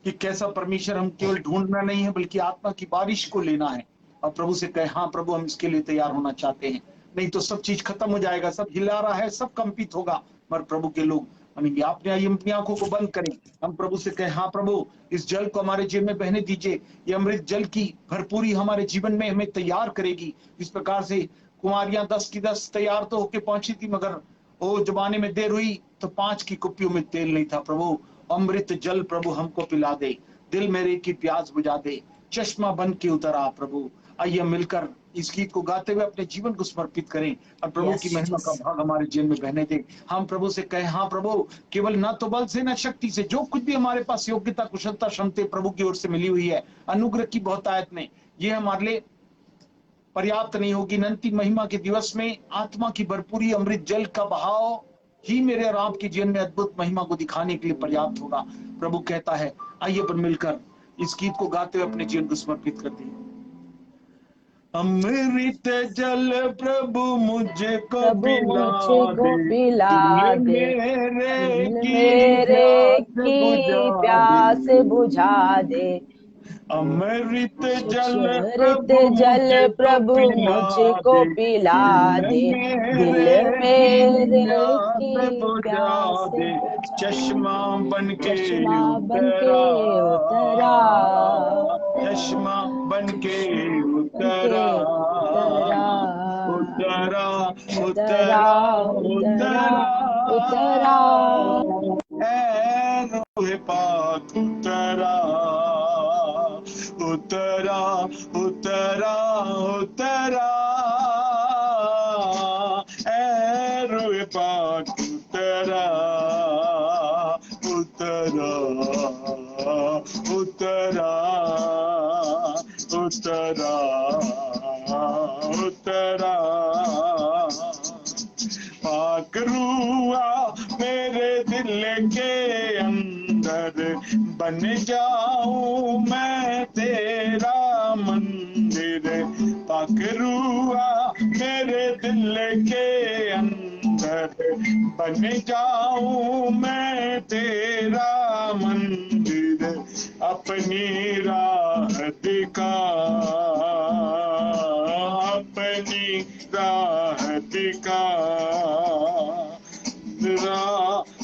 कि कैसा परमेश्वर हम केवल ढूंढना नहीं है, बल्कि आत्मा की बारिश को लेना है। और प्रभु से कहे, हाँ प्रभु, हम इसके लिए तैयार होना चाहते हैं। नहीं तो सब चीज खत्म हो जाएगा, सब हिला रहा है, सब कंपित होगा, मगर प्रभु के लोग बनेंगे। आपने अपनी आंखों को बंद करें, हम प्रभु से कहें, हाँ प्रभु, इस जल को हमारे जीवन में बहने दीजिए। ये अमृत जल की भरपूरी हमारे जीवन में हमें तैयार करेगी। इस प्रकार से कुमारियां 10 की 10 तैयार तो होके पहुंची थी, मगर वो जमाने में देर हुई तो 5 की कुप्पियों में तेल नहीं था। प्रभु, अमृत जल प्रभु हमको पिला दे, दिल मेरे की प्यास बुझा दे, चश्मा बन के उतर आ। प्रभु, आइए मिलकर इस गीत को गाते हुए अपने जीवन को समर्पित करें और प्रभु की महिमा का भाग हमारे जीवन में बहने दे। हम प्रभु से कहें, हाँ प्रभु, केवल ना तो बल से ना शक्ति से, जो कुछ भी हमारे पास योग्यता, कुशलता, क्षमता प्रभु की ओर से मिली हुई है, अनुग्रह की बहुतायत में, ये हमारे लिए पर्याप्त नहीं होगी। अनंत महिमा के दिवस में आत्मा की भरपूरी, अमृत जल का बहाव ही मेरे और आपके जीवन में अद्भुत महिमा को दिखाने के लिए पर्याप्त होगा। प्रभु कहता है, आइए पर मिलकर इस गीत को गाते हुए अपने जीवन को समर्पित करते हैं। अमृत जल प्रभु मुझको पिला दे, मेरे की प्यास बुझा दे। अमृत जल प्रभु मुझको पिला दे, दिल मेरे की प्यास दे। चश्मा बन के उतरा, चश्मा बन के उतरा, उतरा, उतरा, उतरा, उतरा, ऐ रूह पाक उतरा, उतरा, उतरा, उतरा, ऐ रूह पाक उतरा, उतरा, उतरा, उतरा, उतरा। पाक रूह मेरे दिल के अंदर, बन जाऊं मैं तेरा मंदिर। पाक रूह मेरे दिल के अंदर, बन जाऊं मैं तेरा मंदिर। अपनी राह दिखा, अपनी राह दिखा,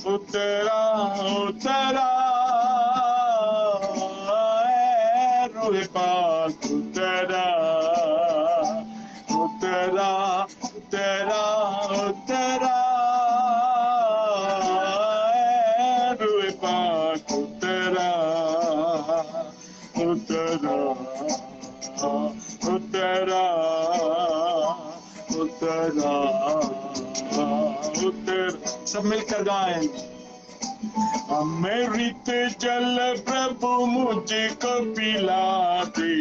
उतरा उतरा रूह पाक उतरा, उतरा उतरा उतरा रूह पाक उतरा, उतरा उतरा उतरा उतर। सब मिलकर गाएं। अमृत जल प्रभु मुझको पिला दे,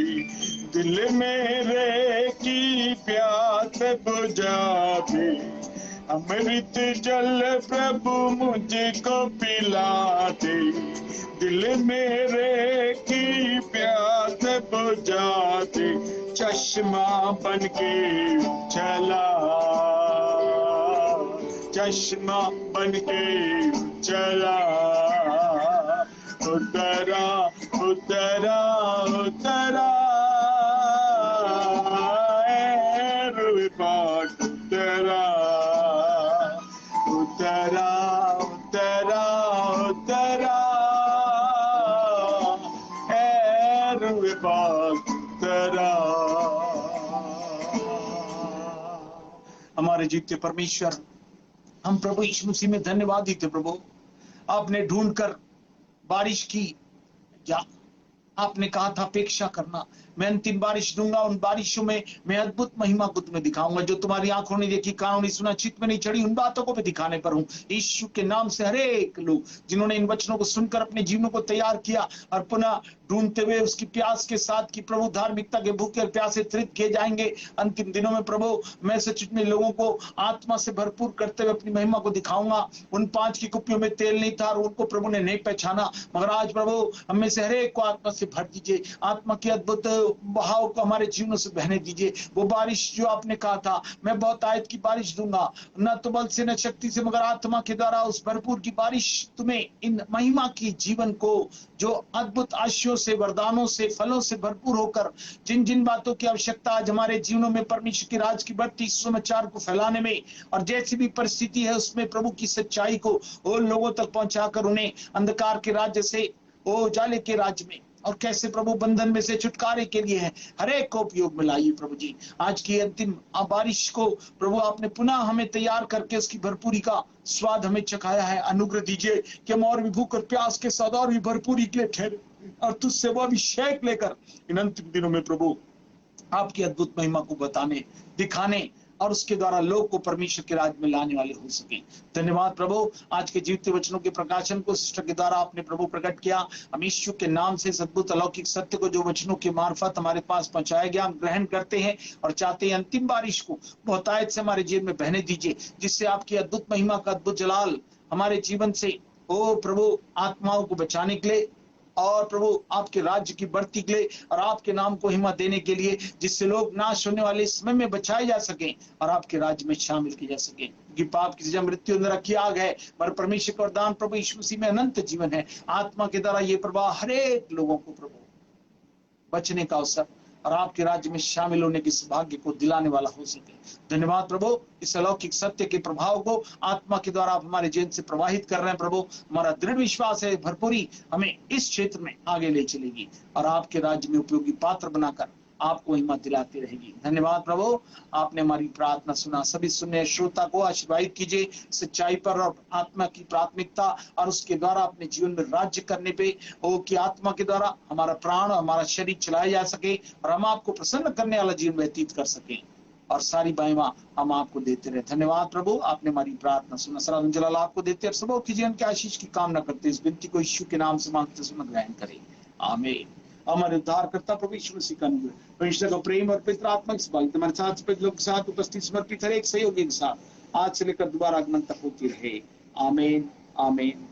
दिल मेरे की प्यास बुझा दे। अमृत जल प्रभु मुझको पिला दे, दिल मेरे की प्यास बुझा दे। चश्मा बन के चला, चश्मा बन के चला, उतरा उतरा उतरा रूह पाक उतरा, उतरा उतरा उतरा रूह पाक उतरा। हमारे जीते परमेश्वर, हम प्रभु यीशु मसीह में धन्यवाद देते प्रभु। आपने ढूंढकर बारिश की, या आपने कहा था अपेक्षा करना, मैं अंतिम बारिश दूंगा, उन बारिशों में मैं अद्भुत महिमा को तुम्हें दिखाऊंगा, जो तुम्हारी आंखों ने देखी, कानों ने सुना, चित्त में नहीं चढ़ी, उन बातों को भी दिखाने पर हूं। यीशु के नाम से हर एक लोग जिन्होंने इन वचनों को सुनकर अपने जीवनों को तैयार किया और पुनः ढूंढते हुए उसकी प्यास के साथ कि प्रभु धार्मिकता के भूखे और प्यासे तृप्त किए जाएंगे अंतिम दिनों में। प्रभु मैं सच में लोगों को आत्मा से भरपूर करते हुए अपनी महिमा को दिखाऊंगा। उन 5 की कुप्पियों में तेल नहीं था और उनको प्रभु ने नहीं पहचाना, मगर आज प्रभु हमें से हर एक को आत्मा से भर दीजिए, आत्मा की अद्भुत बहाव को हमारे जीवनों से बहने दीजिए। वो बारिश जो आपने कहा था, मैं बहुत आयत की बारिश दूंगा, न तो बल से न शक्ति से मगर आत्मा के द्वारा, उस भरपूर की बारिश तुम्हें इन महिमा की जीवन को जो अद्भुत आशीषों से, वरदानों से, फलों से भरपूर होकर जिन जिन बातों की आवश्यकता आज हमारे जीवनों में परमेश्वर की राज की बढ़ती सुसमाचार को फैलाने में, और जैसी भी परिस्थिति है उसमें प्रभु की सच्चाई को उन लोगों तक पहुंचाकर उन्हें अंधकार के राज्य से उजाले के राज्य में, और कैसे प्रभु बंधन में से छुटकारे के लिए है, हर एक को उपयोग में लाइए प्रभु जी। आज की अंतिम बारिश को प्रभु आपने पुनः हमें तैयार करके उसकी भरपूरी का स्वाद हमें चखाया है। अनुग्रह दीजिए कि हम और भी भूख और प्यास के साथ और भी भरपूरी के लिए ठहरे और तुझसे वो अभिषेक लेकर इन अंतिम दिनों में प्रभु आपकी अद्भुत महिमा को बताने, दिखाने और उसके द्वारा लोग को परमेश्वर के राज्य में लाने वाले हो सके। धन्यवाद प्रभु, आज के जीवते वचनों के प्रकाशन को सिस्टर के द्वारा आपने प्रभु प्रकट किया। हम यीशु के नाम से अद्भुत अलौकिक सत्य को जो वचनों के मार्फत हमारे पास पहुंचाया गया, हम ग्रहण करते हैं और चाहते हैं अंतिम बारिश को बहुतायत से हमारे जीवन में बहने दीजिए, जिससे आपकी अद्भुत महिमा का अद्भुत जलाल हमारे जीवन से ओ प्रभु आत्माओं को बचाने के लिए और प्रभु आपके राज्य की बढ़ती के लिए और आपके नाम को हिम्मत देने के लिए, जिससे लोग नाश होने वाले समय में बचाए जा सकें और आपके राज्य में शामिल किए जा सकें। क्योंकि पाप की सजा मृत्यु अंदर की आग है, पर परमेश्वर का वरदान प्रभु यीशु मसीह में अनंत जीवन है। आत्मा के द्वारा ये प्रवाह हर एक लोगों को प्रभु बचने का अवसर और आपके राज्य में शामिल होने के सौभाग्य को दिलाने वाला हो सके। धन्यवाद प्रभु, इस अलौकिक सत्य के प्रभाव को आत्मा के द्वारा आप हमारे जीवन से प्रवाहित कर रहे हैं प्रभु। हमारा दृढ़ विश्वास है भरपूरी हमें इस क्षेत्र में आगे ले चलेगी और आपके राज्य में उपयोगी पात्र बनाकर आपको हिम्मत दिलाती रहेगी। धन्यवाद प्रभु, आपने हमारी प्रार्थना सुना। सभी सुनने श्रोता को आशीर्वादित कीजिए सच्चाई पर और आत्मा की प्राथमिकता और उसके द्वारा अपने जीवन में राज्य करने पे हो कि आत्मा के द्वारा हमारा प्राण और हमारा शरीर चलाया जा सके और हम आपको प्रसन्न करने वाला जीवन व्यतीत कर सके और सारी महिमा हम आपको देते रहे। धन्यवाद प्रभु, आपने हमारी प्रार्थना सुना। सलाम जलाल आपको देते और सबों की जीवन की आशीष की कामना करते इस विनती को यीशु के नाम से मांगते सुन ग्रहण करें, आमीन। हमारे उद्धारकर्ता प्रभु यीशु मसीह का अनुग्रह, परमेश्वर का प्रेम और पवित्र आत्मा की संभाल हमारे साथ सभी लोग के साथ उपस्थित समर्पित हर एक सहयोगी के साथ आज से लेकर दोबारा आगमन तक होती रहे, आमीन, आमीन।